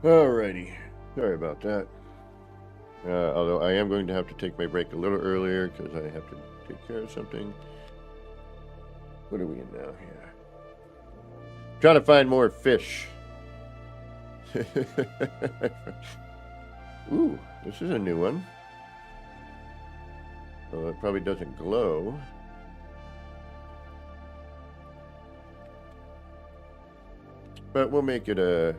Alrighty. Sorry about that. Although I am going to have to take my break a little earlier because I have to take care of something. What are we in now here? Trying to find more fish. Ooh, this is a new one. Well, it probably doesn't glow. But we'll make it a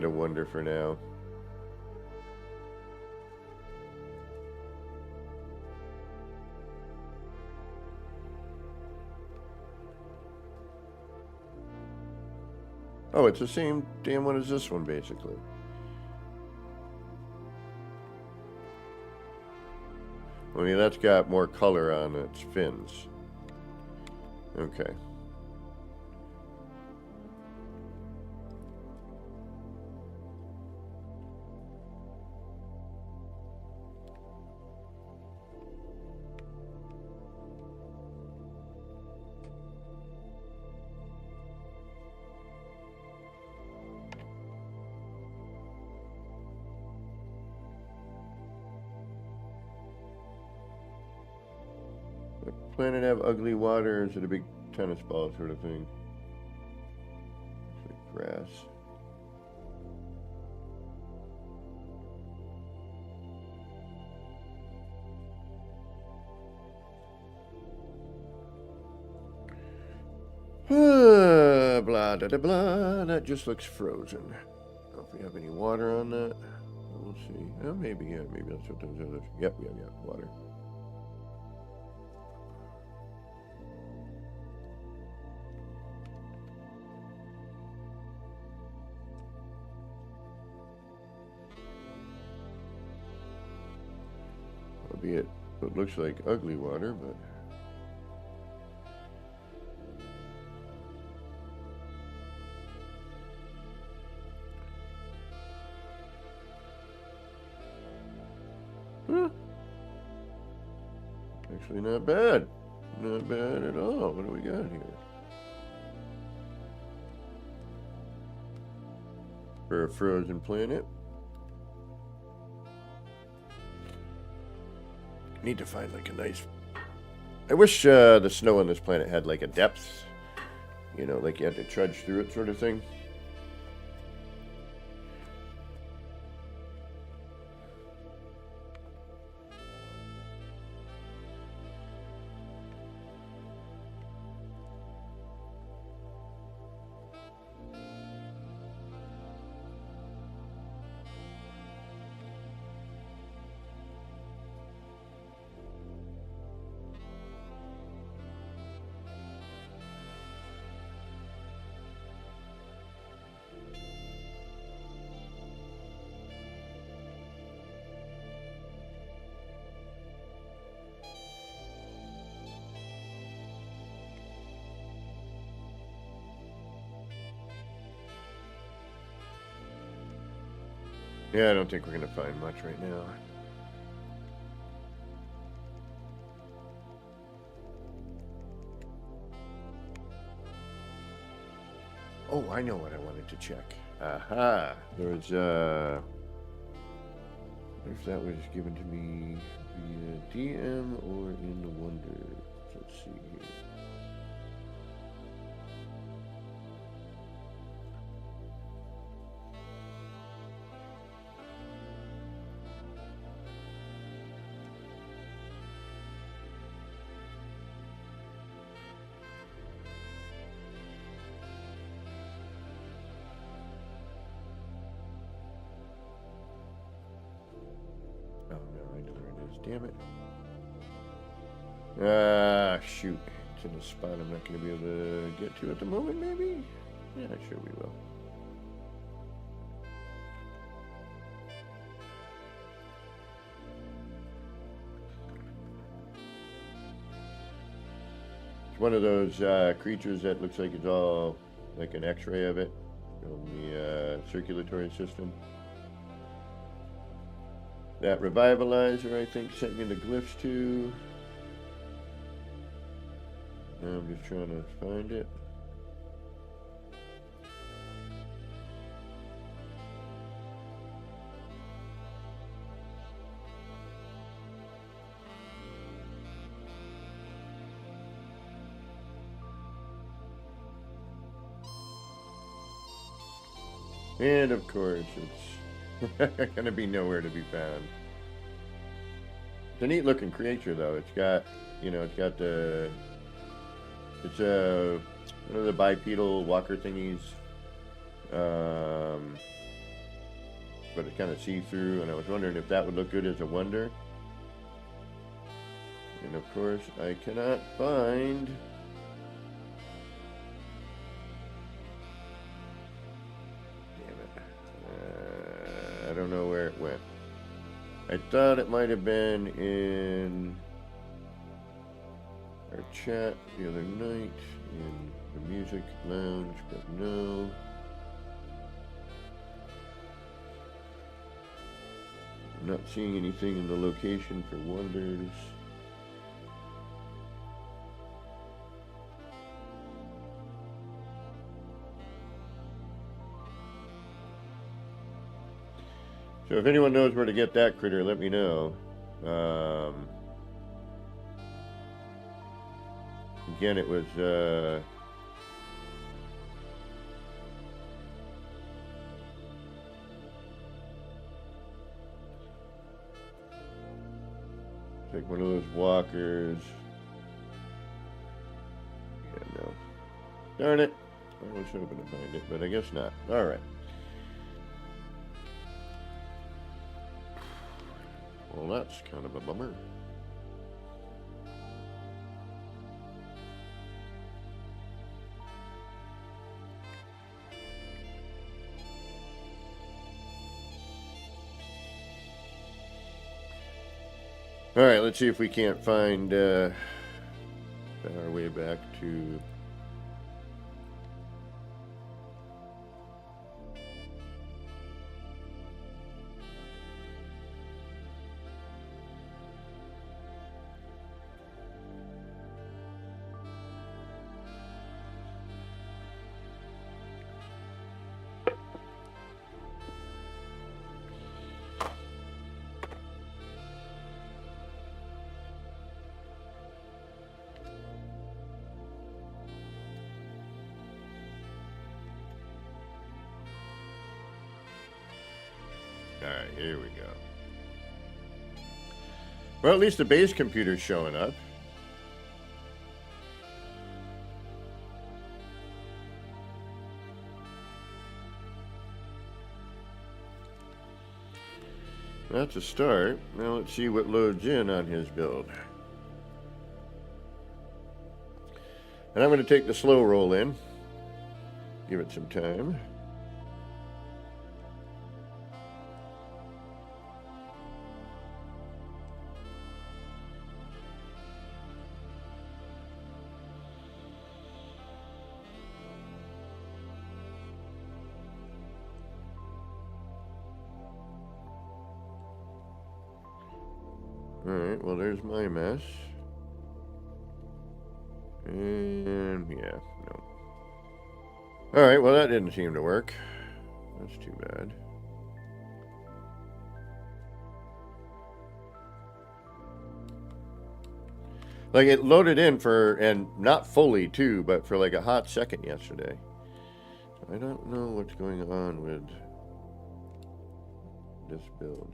wonder for now. Oh, it's the same damn one as this one, basically. Only that's got more color on its fins. Okay. Planet have ugly water, or is it a big tennis ball sort of thing? It's like grass. Blah, da, da, blah. That just looks frozen. I don't know if we have any water on that. We'll see. Oh, maybe, yeah, maybe that's what those others. Yep, we have water. Albeit, it looks like ugly water, but. Huh. Actually, not bad. Not bad at all. What do we got here? For a frozen planet. Need to find like a nice. I wish the snow on this planet had like a depth. You know, like you had to trudge through it sort of thing. Yeah, I don't think we're going to find much right now. Oh, I know what I wanted to check. Aha! There's, if that was given to me via DM or in the Wonder. Let's see here. Oh no, I know where it is. Damn it. Ah, shoot. It's in a spot I'm not going to be able to get to at the moment, maybe? Yeah, sure we will. It's one of those creatures that looks like it's all like an x-ray of it on the circulatory system. That revivalizer, I think, sent me the glyphs to. Now I'm just trying to find it. And of course, it's going to be nowhere to be found. It's a neat looking creature, though. It's got, it's got the, it's one of the bipedal walker thingies. But it's kind of see-through, and I was wondering if that would look good as a wonder. And of course, I cannot find. Damn it. I don't know where it went. I thought it might have been in our chat the other night in the music lounge, but no. I'm not seeing anything in the location for wonders. So if anyone knows where to get that critter, let me know. Again, it was like one of those walkers. Yeah, no. Darn it. I was hoping to find it, but I guess not. Alright. Well, that's kind of a bummer. Alright, let's see if we can't find our way back to... Alright, here we go. Well, at least the base computer's showing up. That's a start. Now let's see what loads in on his build. And I'm going to take the slow roll in. Give it some time. Alright, well there's my mess. And yeah, no. Alright, well that didn't seem to work. That's too bad. Like it loaded in for, and not fully too, but for like a hot second yesterday. So I don't know what's going on with this build.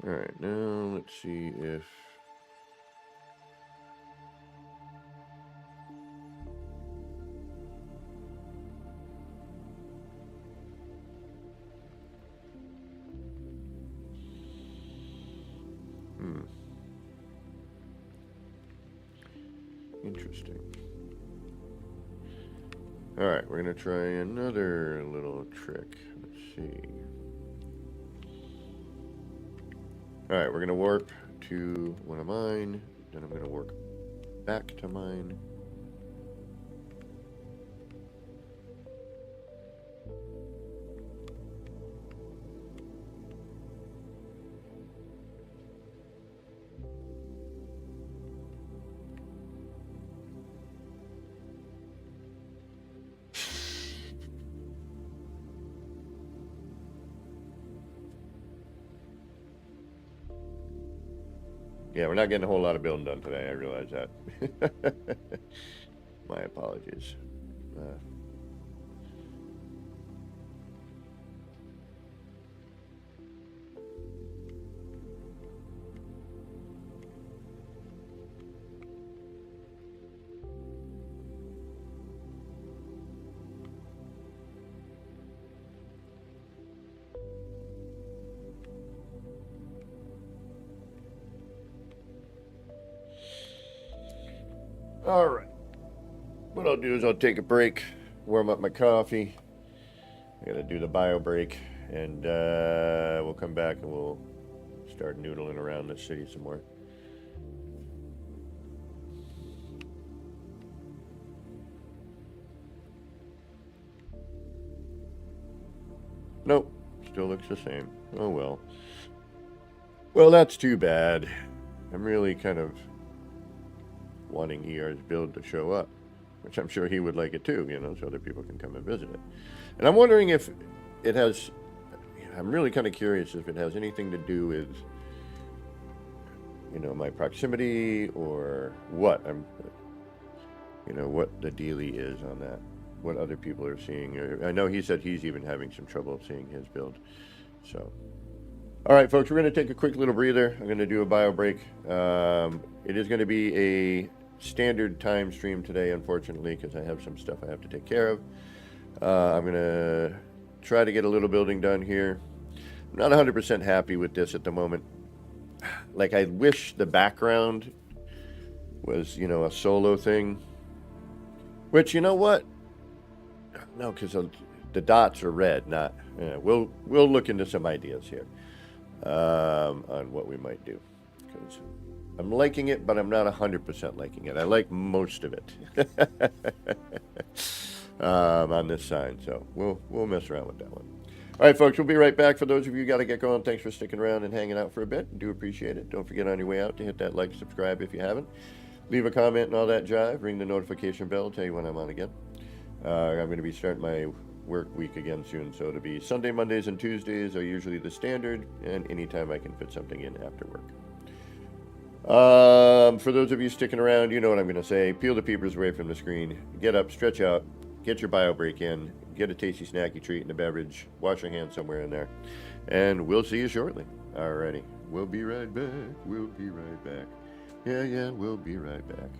Alright, now let's see if... Interesting. Alright, we're going to try another little trick. Let's see. Alright, we're going to warp to one of mine. Then I'm going to warp back to mine. Yeah, we're not getting a whole lot of building done today. I realize that. My apologies. All right. What I'll do is I'll take a break, warm up my coffee. I gotta do the bio break, and we'll come back and we'll start noodling around the city some more. Nope, still looks the same. Oh well. Well, that's too bad. I'm really kind of wanting ER's build to show up, which I'm sure he would like it too, you know, so other people can come and visit it. And I'm wondering if it has, I'm really kind of curious if it has anything to do with, you know, my proximity or what. You know, what the dealie is on that, what other people are seeing. I know he said he's even having some trouble seeing his build. So, all right, folks, we're going to take a quick little breather. I'm going to do a bio break. It is going to be a standard time stream today, unfortunately, because I have some stuff I have to take care of. I'm going to try to get a little building done here. I'm not 100% happy with this at the moment. Like, I wish the background was, you know, a solo thing. Which, you know what? No, because the dots are red, not... we'll look into some ideas here on what we might do. Because I'm liking it, but I'm not 100% liking it. I like most of it on this sign, so we'll mess around with that one. All right, folks, we'll be right back. For those of you who got to get going, thanks for sticking around and hanging out for a bit. Do appreciate it. Don't forget on your way out to hit that like, subscribe if you haven't. Leave a comment and all that jive. Ring the notification bell. Tell you when I'm on again. I'm going to be starting my work week again soon, so it'll be Sunday, Mondays, and Tuesdays are usually the standard, and anytime I can fit something in after work. For those of you sticking around, you know what I'm going to say. Peel the peepers away from the screen. Get up, stretch out, get your bio break in, get a tasty snacky treat and a beverage, wash your hands somewhere in there, and we'll see you shortly. Alrighty, we'll be right back. We'll be right back. Yeah, we'll be right back.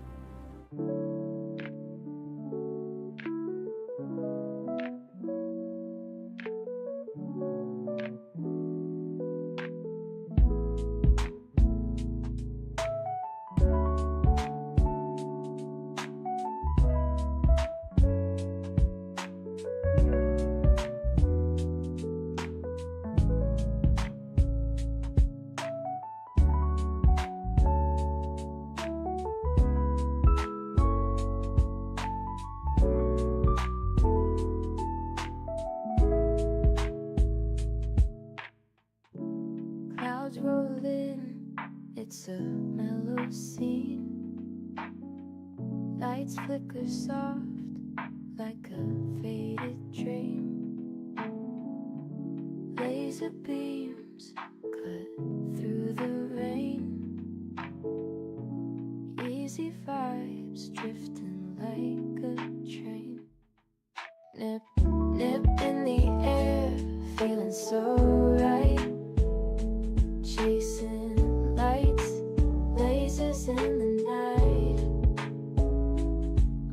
Clouds roll in, it's a mellow scene. Lights flicker soft like a faded dream. Laser beams cut through the rain. Easy vibes drifting like a train. Nip, nip in the air, feeling so right. Chasing lights, lasers in the night.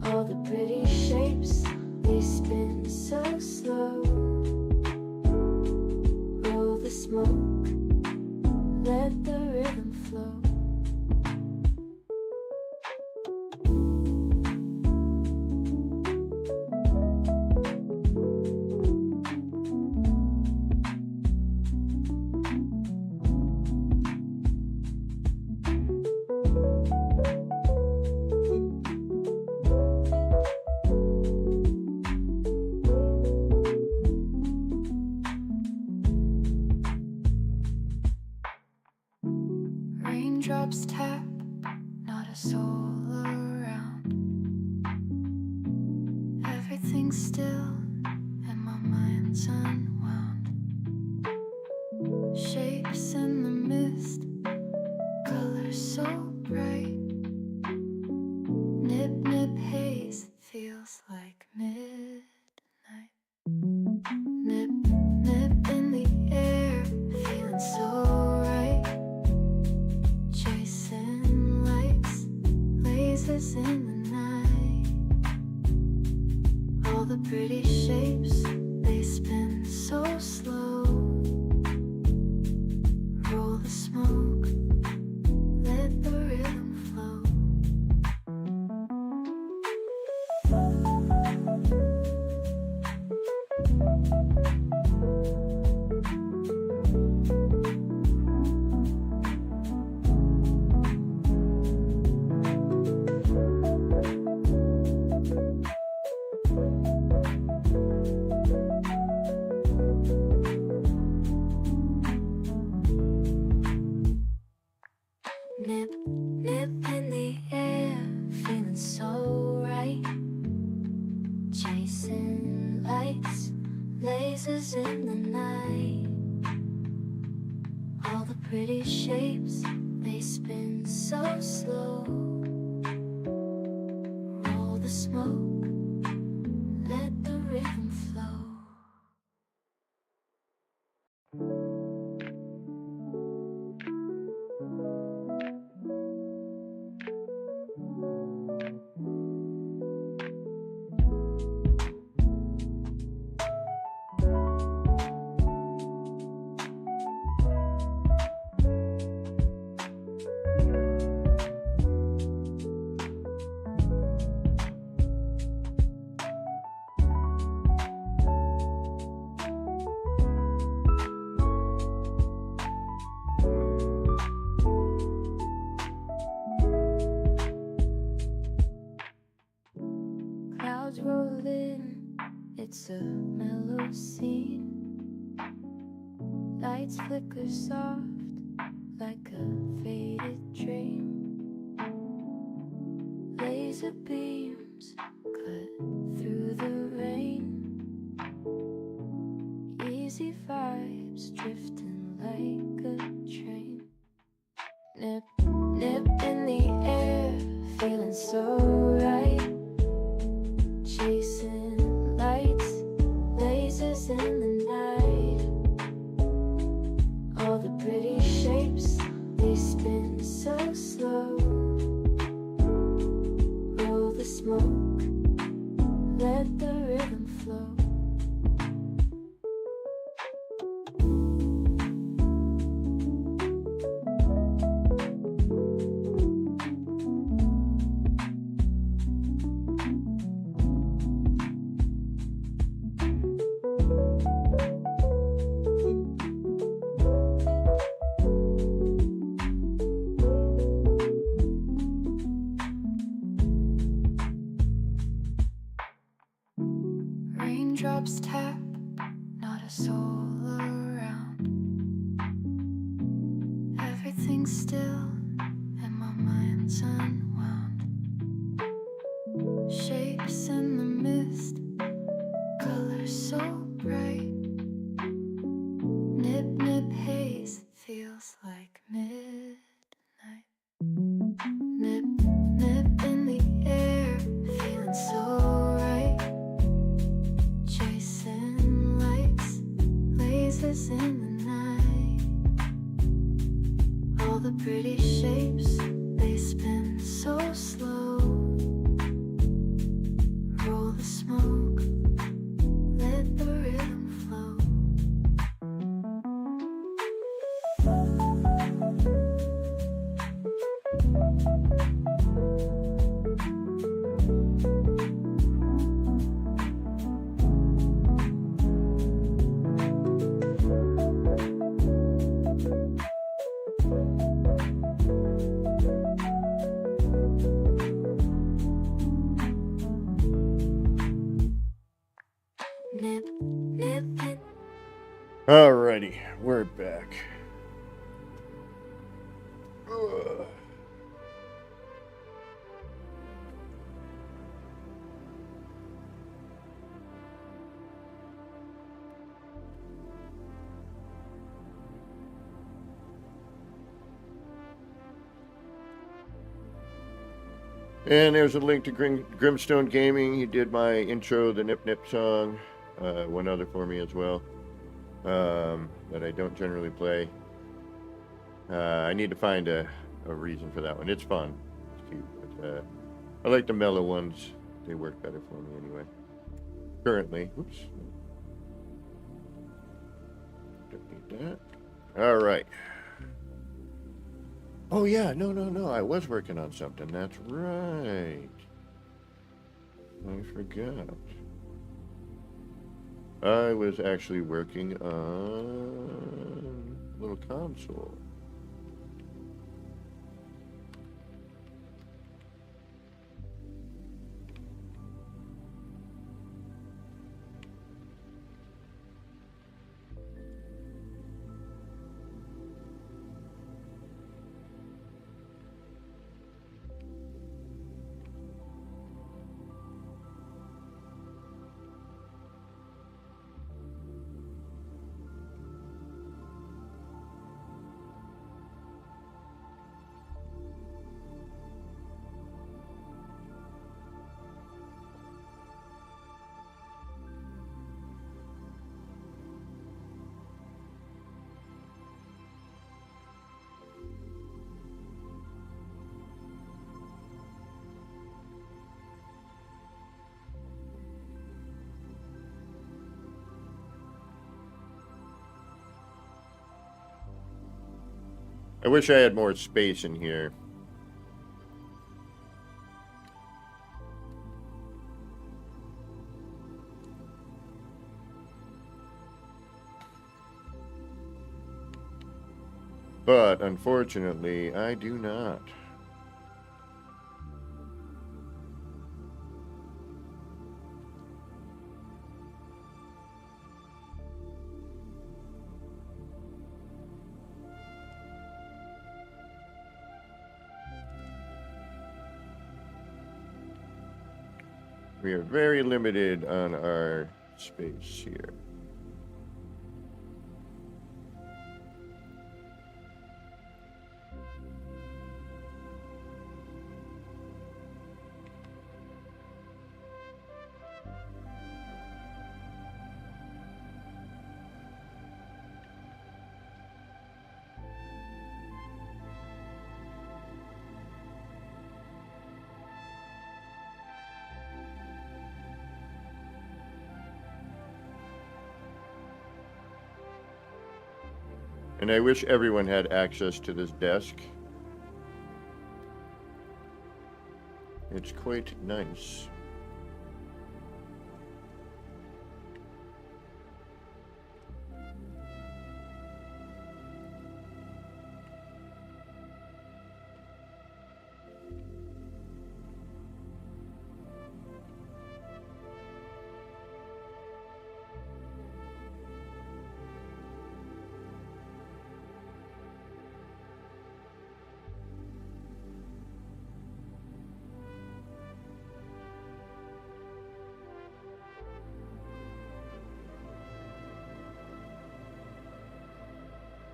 All the pretty shapes, they spin so slow. Roll the smoke, let the rhythm flow. Raindrops tap, not a soul around. Everything's still and my mind's unwound. Shapes in the mist, colors lasers in the night. All the pretty shapes, they spin so slow. Roll the smoke, let the rhythm flow. Clouds roll in, it's a mellow scene. Lights flicker soft like a faded dream. Laser beams cut through the rain. Easy vibes drifting like a train. Nip, nip in the air, feeling so right. Chasing lights, lasers in the night. All the pretty shapes, they spin so slow. Roll the smoke, let the rhythm flow. Raindrops tap, not a soul around. Everything's still and my mind's unwound. Shapes in the mist, colors so bright. Nip, nip haze, feels like midnight. Nip, nip in the air, feeling so right. Chasing lights, lasers in the night. All the pretty shapes, they spin so slow. Roll the smoke, let the rhythm flow. Nip, nip, nip. Alrighty, we're back. Ugh. And there's a link to Grimstone Gaming. He did my intro, the Nip Nip song. One other for me as well, that I don't generally play. I need to find a reason for that one. It's fun. It's cute. But, I like the mellow ones. They work better for me anyway. Currently. Oops. Don't need that. All right. Oh, yeah. No. I was working on something. That's right. I forgot. I was actually working on a little console. I wish I had more space in here. But, unfortunately, I do not. We are very limited on our space here. And I wish everyone had access to this desk. It's quite nice.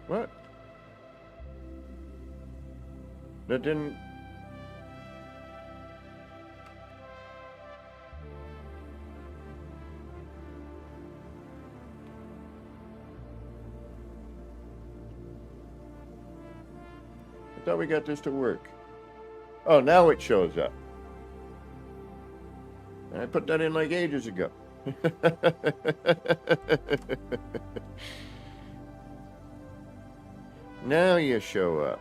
What? That didn't... I thought we got this to work. Oh, now it shows up. I put that in like ages ago. Now you show up.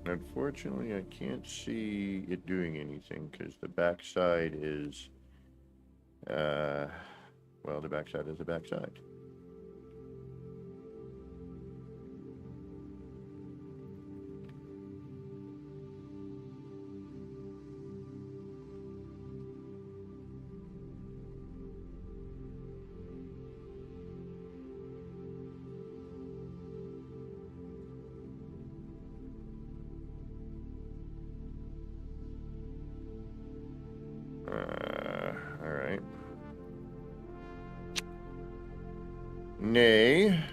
Unfortunately, I can't see it doing anything because the backside is, well, the backside is the backside. All right. Nay.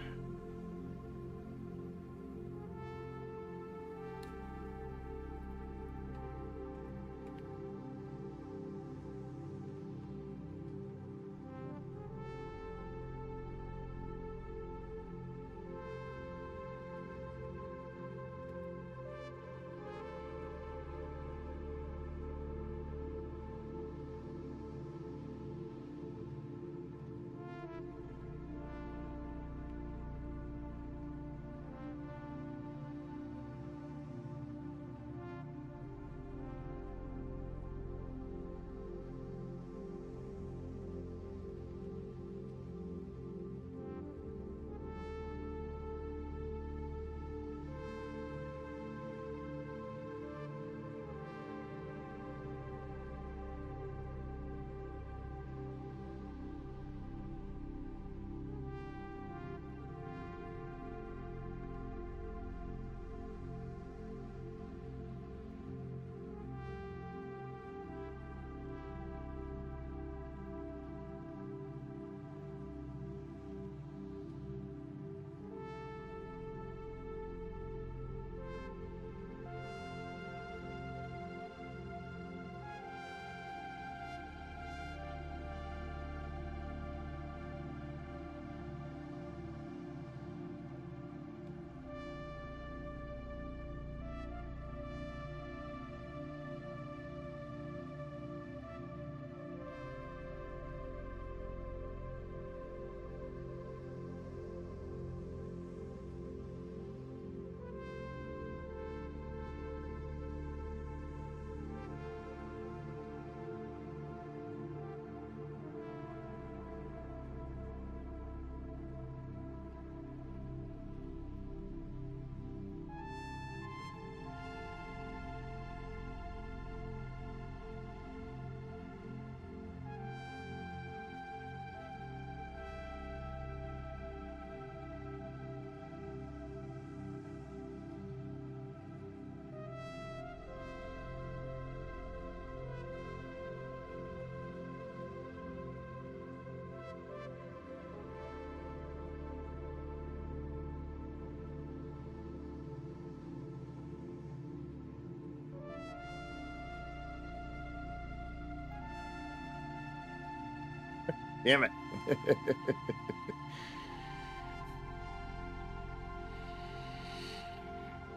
Damn it.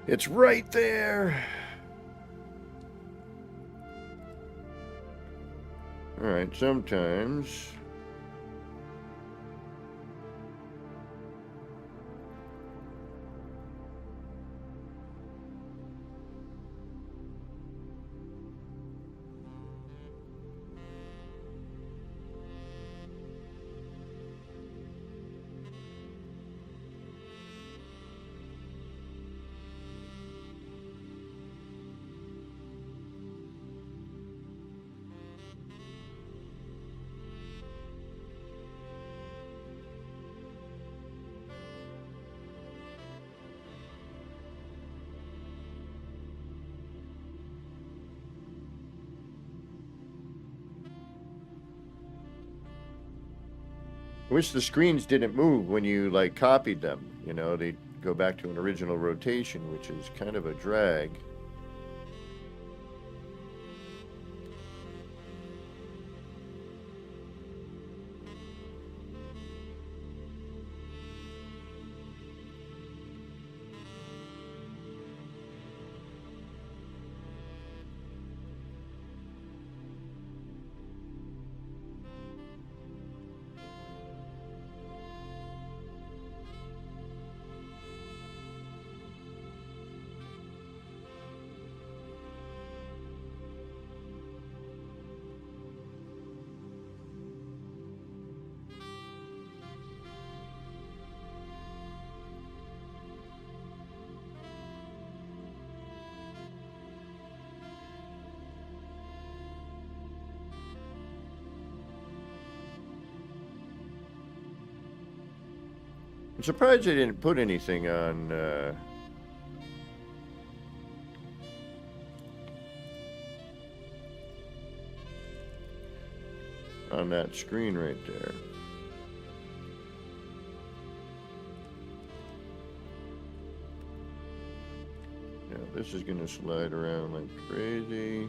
It's right there. All right, sometimes. I wish the screens didn't move when you like copied them. You know, they go back to an original rotation, which is kind of a drag. I'm surprised they didn't put anything on that screen right there. Yeah, this is gonna slide around like crazy.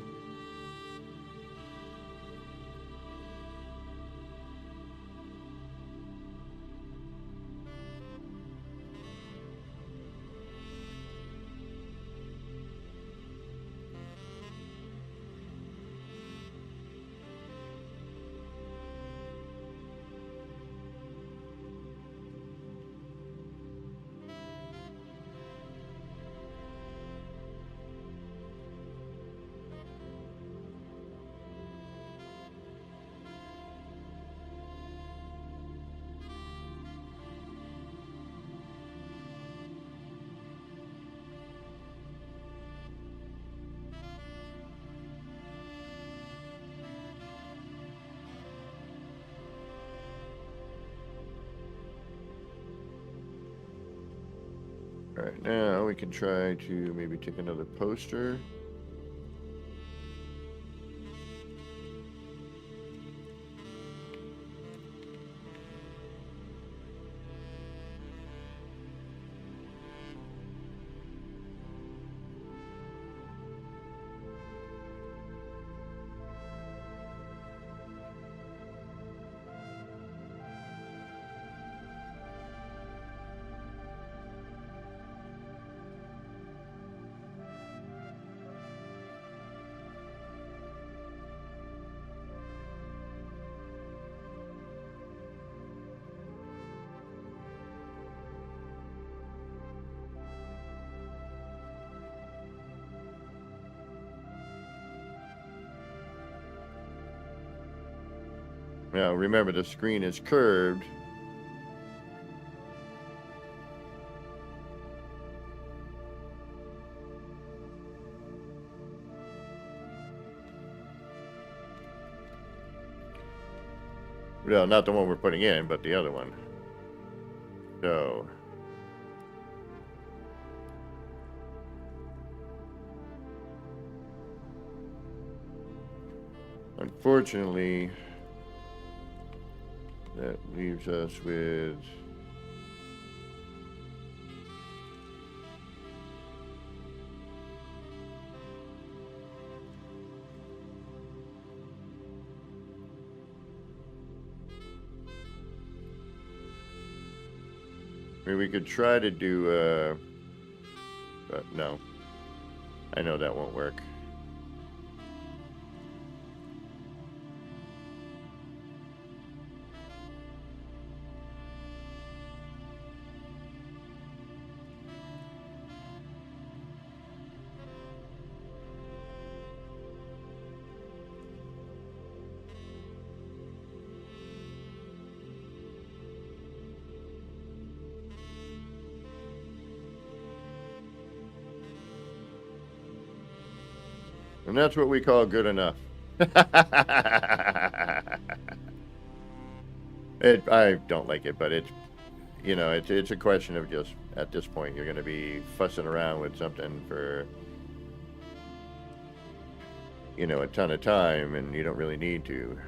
All right, now we can try to maybe take another poster. Now remember, the screen is curved. Well, not the one we're putting in, but the other one. So unfortunately, that leaves us with I mean, we could try to do but no. I know that won't work. And that's what we call good enough. I don't like it, but it's, you know, it's a question of just, at this point, you're going to be fussing around with something for, you know, a ton of time, and you don't really need to.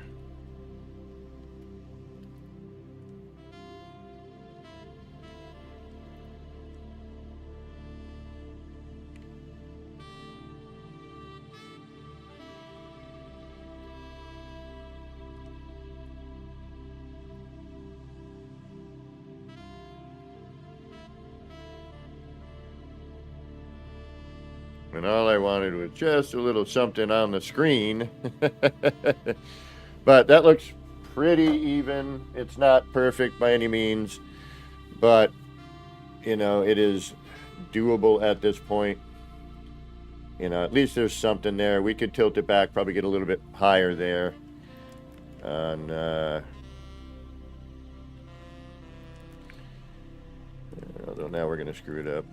And all I wanted was just a little something on the screen. But that looks pretty even. It's not perfect by any means, but, you know, it is doable at this point. You know, at least there's something there. We could tilt it back, probably get a little bit higher there. Although now we're going to screw it up.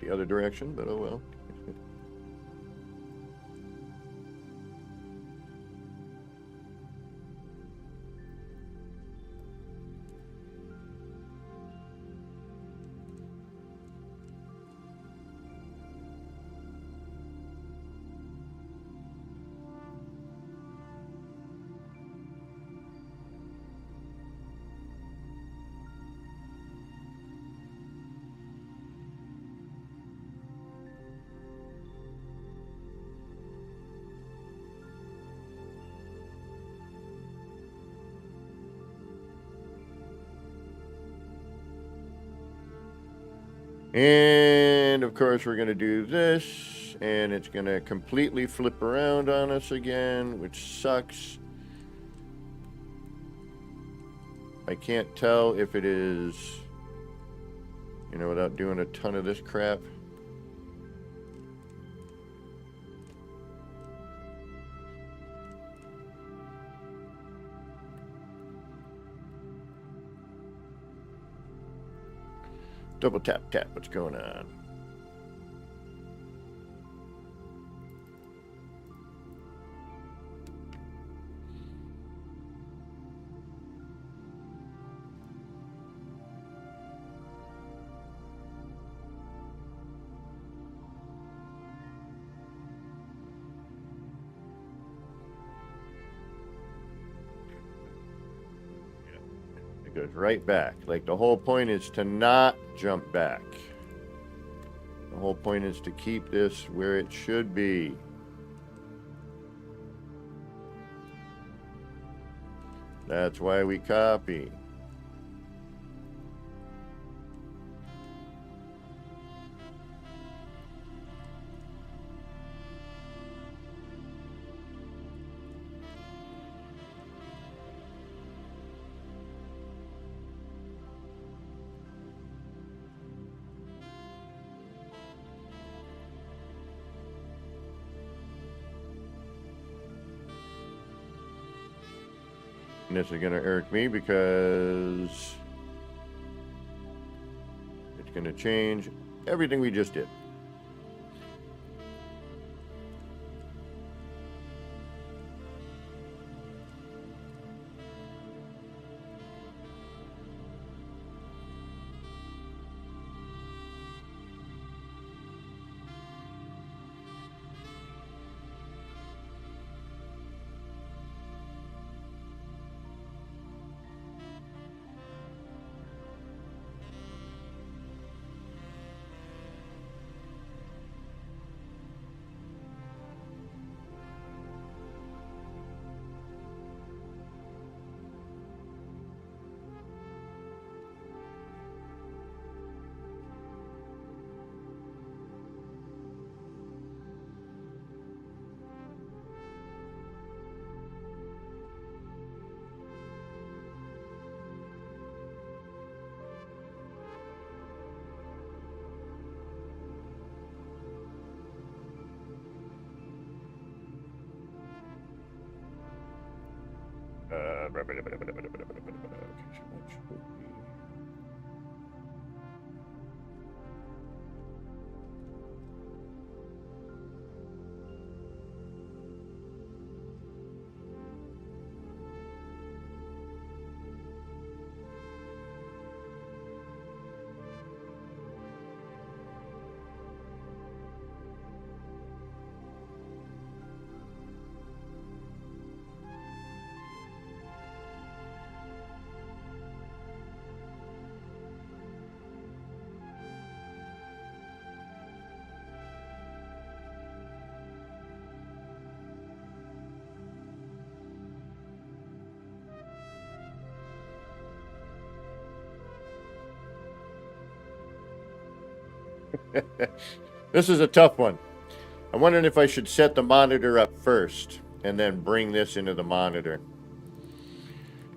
The other direction, but oh well. And of course we're going to do this, and it's going to completely flip around on us again, which sucks. I can't tell if it is, you know, without doing a ton of this crap. Double tap, tap, what's going on? It goes right back. Like, the whole point is to not jump back. The whole point is to keep this where it should be. That's why we copy. And this is going to irk me because it's going to change everything we just did. This is a tough one. I'm wondering if I should set the monitor up first and then bring this into the monitor.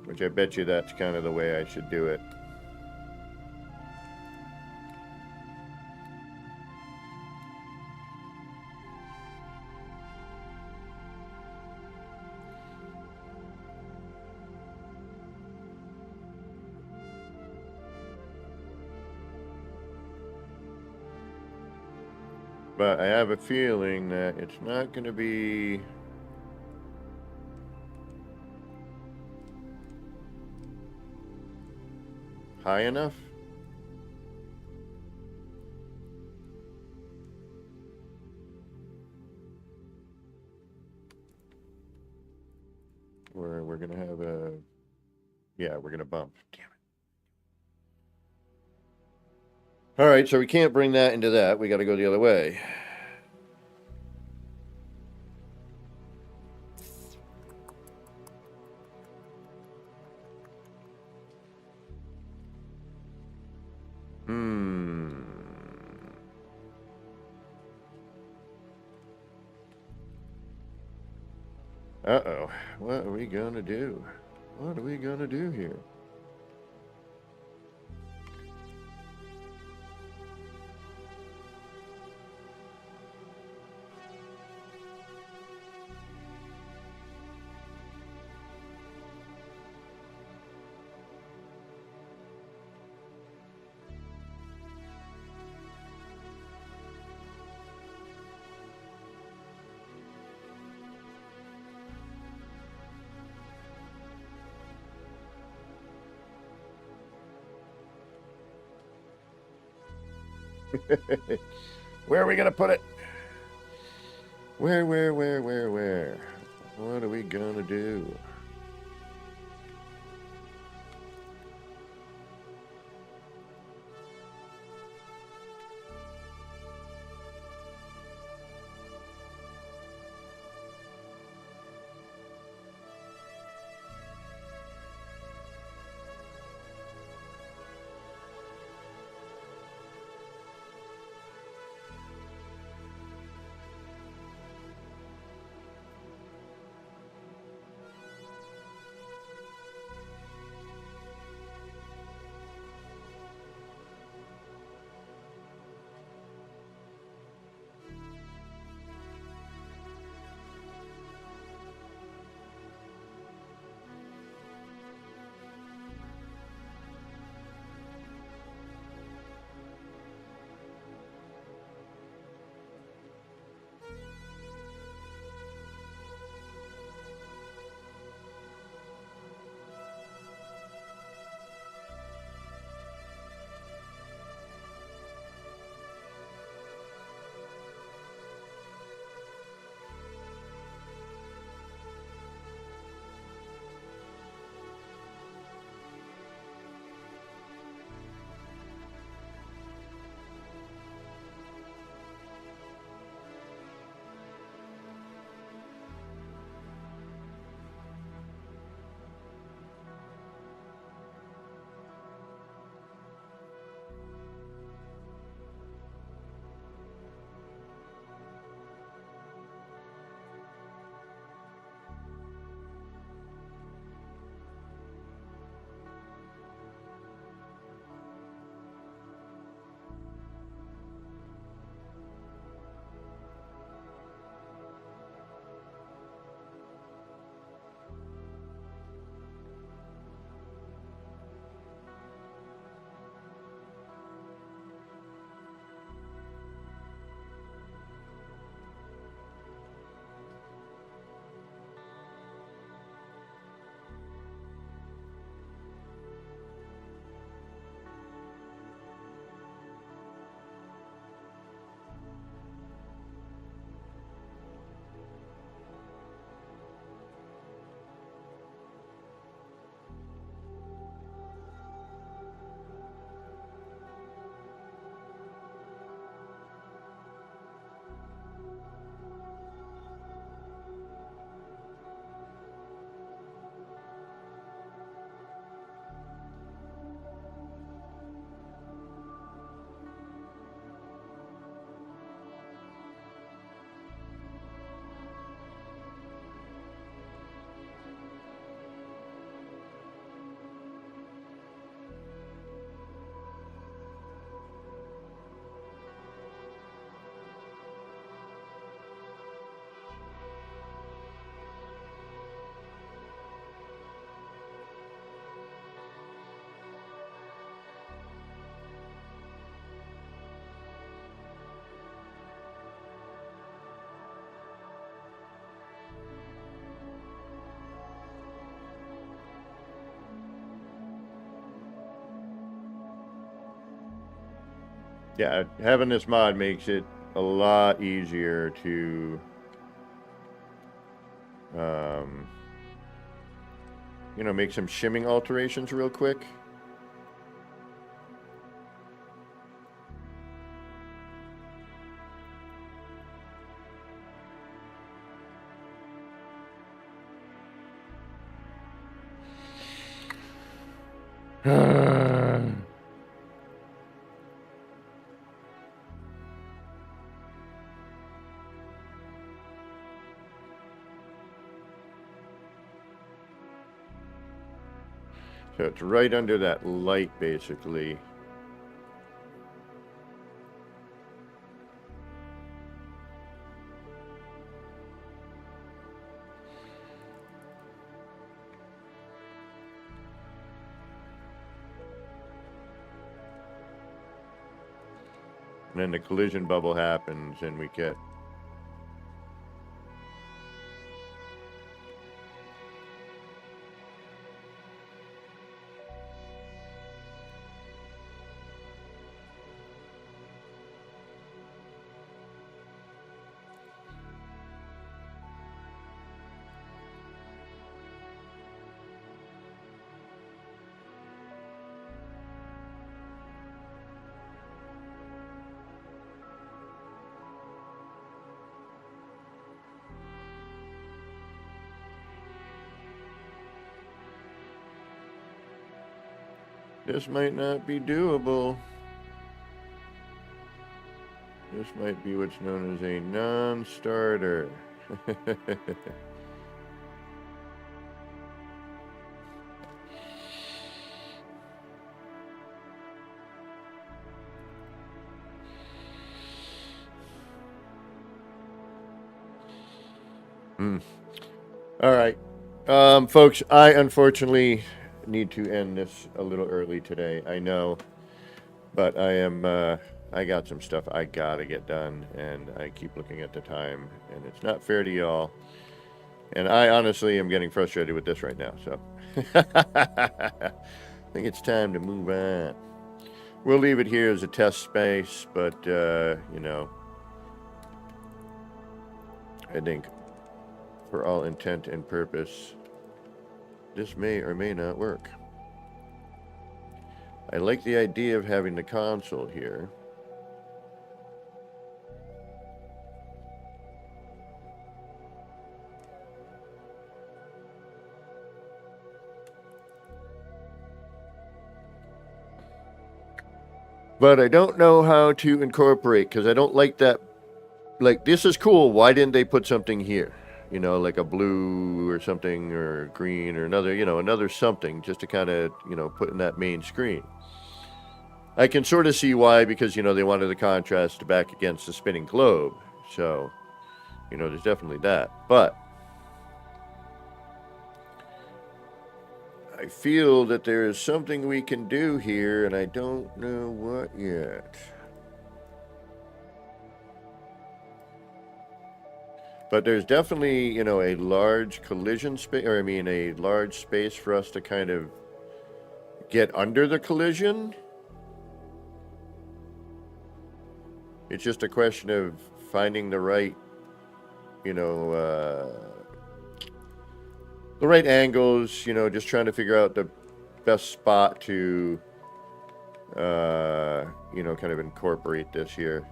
Which I bet you that's kind of the way I should do it. But I have a feeling that it's not going to be high enough. We're going to have a, yeah, we're going to bump. Damn it. All right, so we can't bring that into that. We got to go the other way. Uh-oh. What are we gonna do? What are we gonna do here? Where are we gonna put it? Where? What are we gonna do? Yeah, having this mod makes it a lot easier to, um, make some shimming alterations real quick. So it's right under that light, basically. And then the collision bubble happens and we get this might not be doable. This might be what's known as a non-starter. All right. Folks, I unfortunately need to end this a little early today. I know, but I got some stuff I gotta get done, and I keep looking at the time, and it's not fair to y'all. And I honestly am getting frustrated with this right now, so I think it's time to move on. We'll leave it here as a test space, but, you know, I think for all intent and purpose, this may or may not work. I like the idea of having the console here. But I don't know how to incorporate, because I don't like that. Like, this is cool. Why didn't they put something here? You know, like a blue or something, or green, or another, you know, another something, just to kind of, you know, put in that main screen. I can sort of see why, because, you know, they wanted the contrast back against the spinning globe. So, you know, there's definitely that. But I feel that there is something we can do here, and I don't know what yet. But there's definitely, you know, a large collision space, or I mean, a large space for us to kind of get under the collision. It's just a question of finding the right, you know, the right angles, you know, just trying to figure out the best spot to, you know, kind of incorporate this here.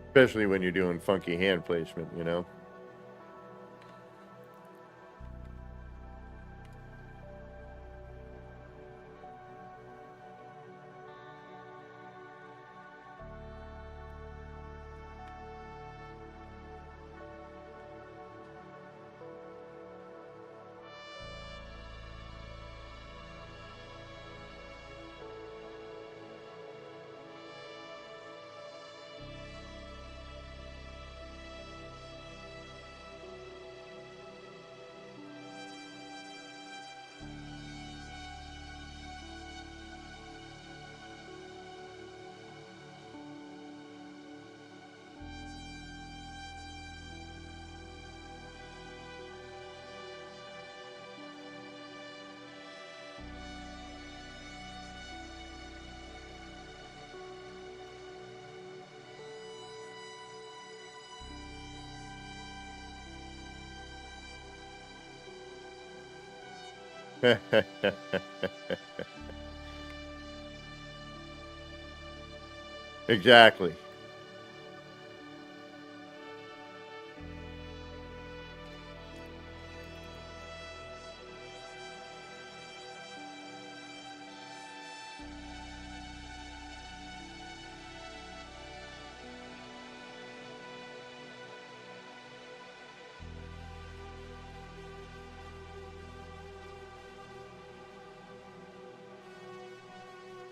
Especially when you're doing funky hand placement, you know. Exactly.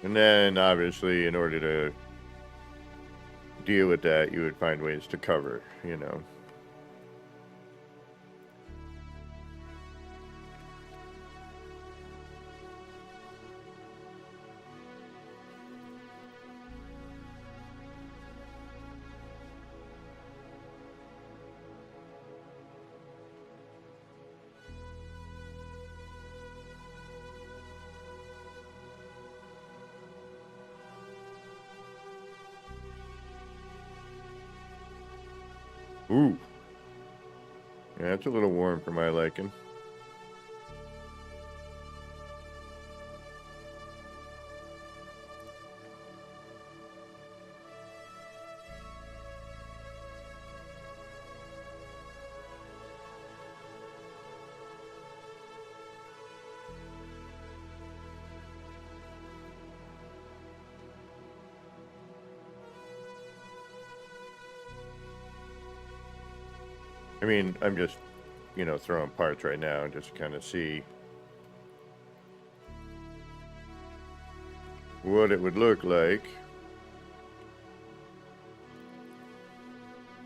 And then, obviously, in order to deal with that, you would find ways to cover, you know. Ooh. Yeah, it's a little warm for my liking. I mean, I'm just, you know, throwing parts right now just to kind of see what it would look like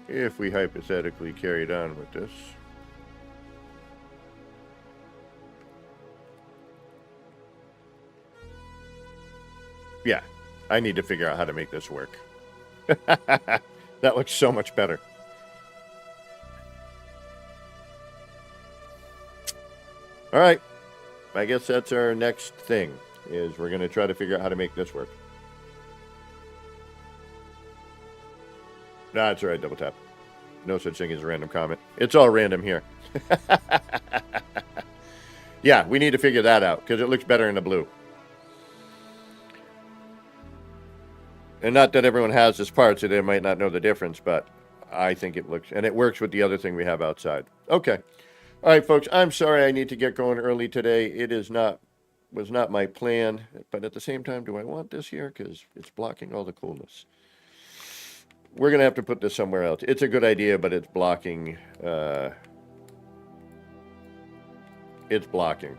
if we hypothetically carried on with this. Yeah, I need to figure out how to make this work. That looks so much better. All right, I guess that's our next thing, is we're going to try to figure out how to make this work. Nah, it's all right, double tap. No such thing as a random comment. It's all random here. Yeah, we need to figure that out, because it looks better in the blue. And not that everyone has this part, so they might not know the difference, but I think it looks, and it works with the other thing we have outside. Okay. All right, folks, I'm sorry I need to get going early today. It was not my plan, but at the same time, do I want this here? Because it's blocking all the coolness. We're going to have to put this somewhere else. It's a good idea, but it's blocking. It's blocking.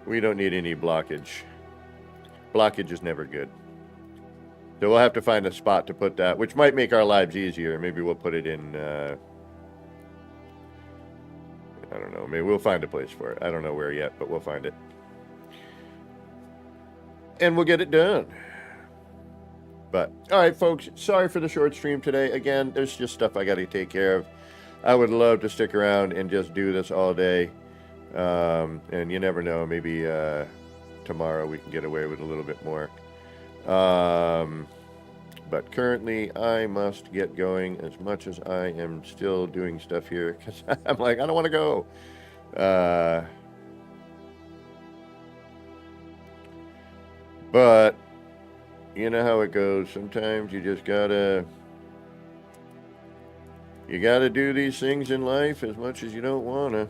We don't need any blockage. Blockage is never good. So we'll have to find a spot to put that, which might make our lives easier. Maybe we'll put it in, I don't know. Maybe we'll find a place for it. I don't know where yet, but we'll find it. And we'll get it done. But, all right, folks, sorry for the short stream today. Again, there's just stuff I got to take care of. I would love to stick around and just do this all day. And you never know, maybe tomorrow we can get away with a little bit more. But currently I must get going, as much as I am still doing stuff here, because I'm like, I don't want to go. But you know how it goes. Sometimes you just gotta do these things in life as much as you don't wanna.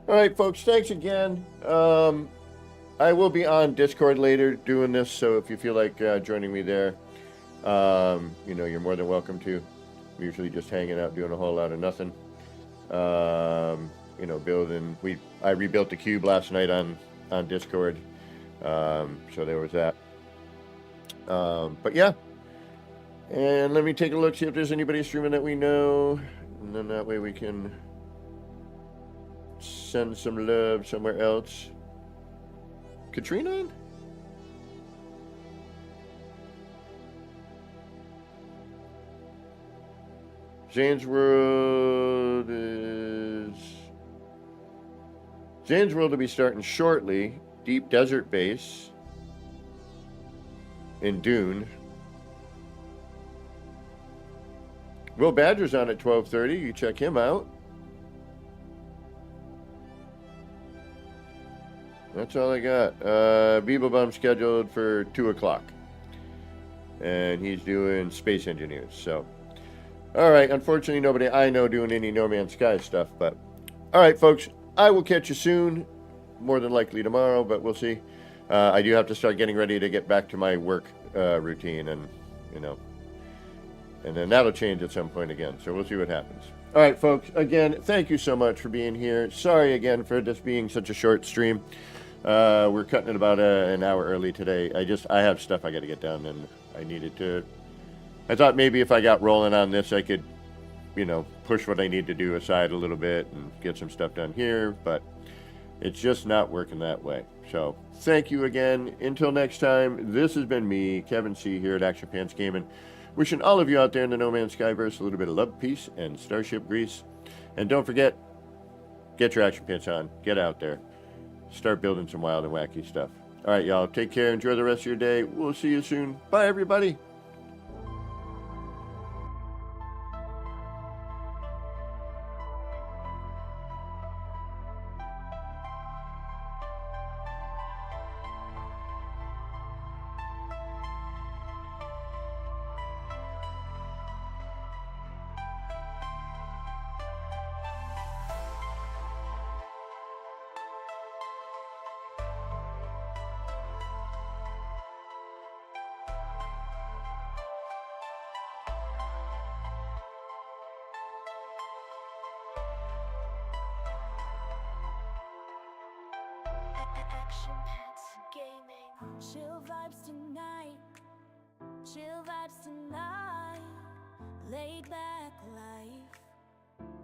All right, folks, thanks again. I will be on Discord later doing this, so if you feel like joining me there, you know, you're more than welcome to. I'm usually just hanging out, doing a whole lot of nothing. You know, building. I rebuilt the cube last night on Discord, so there was that. But yeah, and let me take a look, see if there's anybody streaming that we know, and then that way we can send some love somewhere else. Katrina on? Zane's World will be starting shortly. Deep Desert Base in Dune. Will Badger's on at 12:30. You check him out. That's all I got. Beeblebum scheduled for 2 o'clock. And he's doing Space Engineers. So, all right. Unfortunately, nobody I know doing any No Man's Sky stuff. But, all right, folks. I will catch you soon. More than likely tomorrow, but we'll see. I do have to start getting ready to get back to my work routine, and and then that'll change at some point again. So we'll see what happens. All right, folks. Again, thank you so much for being here. Sorry again for this being such a short stream. We're cutting it about an hour early today. I have stuff I got to get done, and I needed to. I thought maybe if I got rolling on this, I could, push what I need to do aside a little bit and get some stuff done here, but it's just not working that way. So thank you again. Until next time, this has been me, Kevin C. here at Action Pants Gaming. Wishing all of you out there in the No Man's Skyverse a little bit of love, peace, and Starship grease. And don't forget, get your action pants on. Get out there. Start building some wild and wacky stuff. All right, y'all. Take care. Enjoy the rest of your day. We'll see you soon. Bye, everybody. Action Pants Gaming. Chill vibes tonight, chill vibes tonight. Laid back life,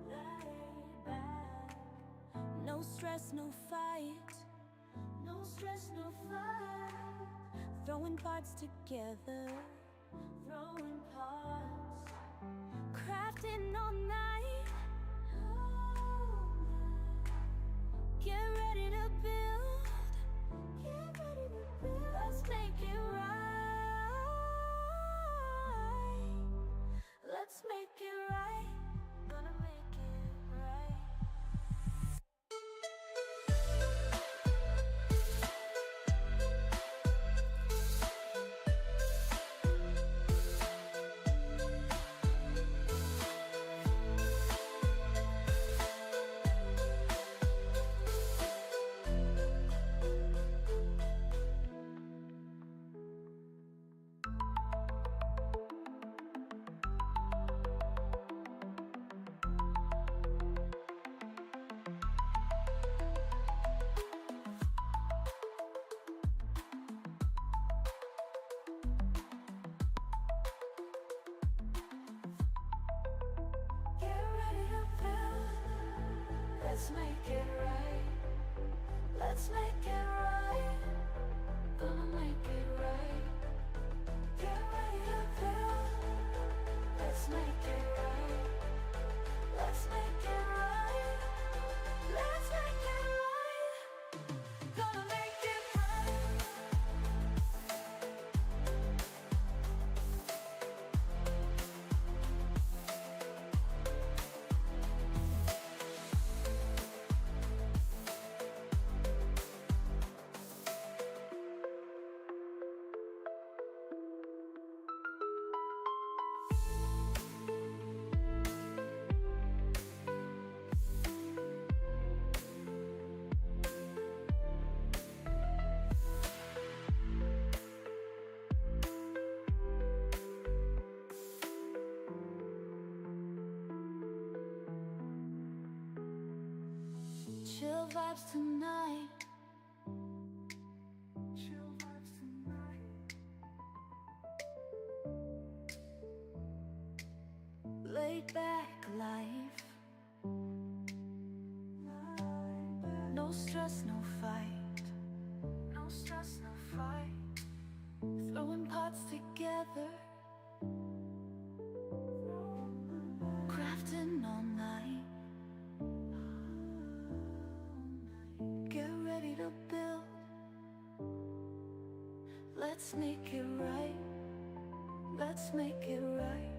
laid back. No stress, no fight, no stress, no fight. Throwing parts together, throwing parts. Crafting all night, get ready to build, get ready to build. Let's make it right. Let's make it right. Gonna make it right. Get ready to build. Let's make it right. Let's make it right. Gonna make it right. Get ready to build. Let's make it right. Let's make it right. Let's make it right. Gonna make it right. Chill vibes tonight. Chill vibes tonight. Laid back life. No stress, no fight. No stress, no fight. Throwing parts together. Crafting all night. Get ready to build. Let's make it right. Let's make it right.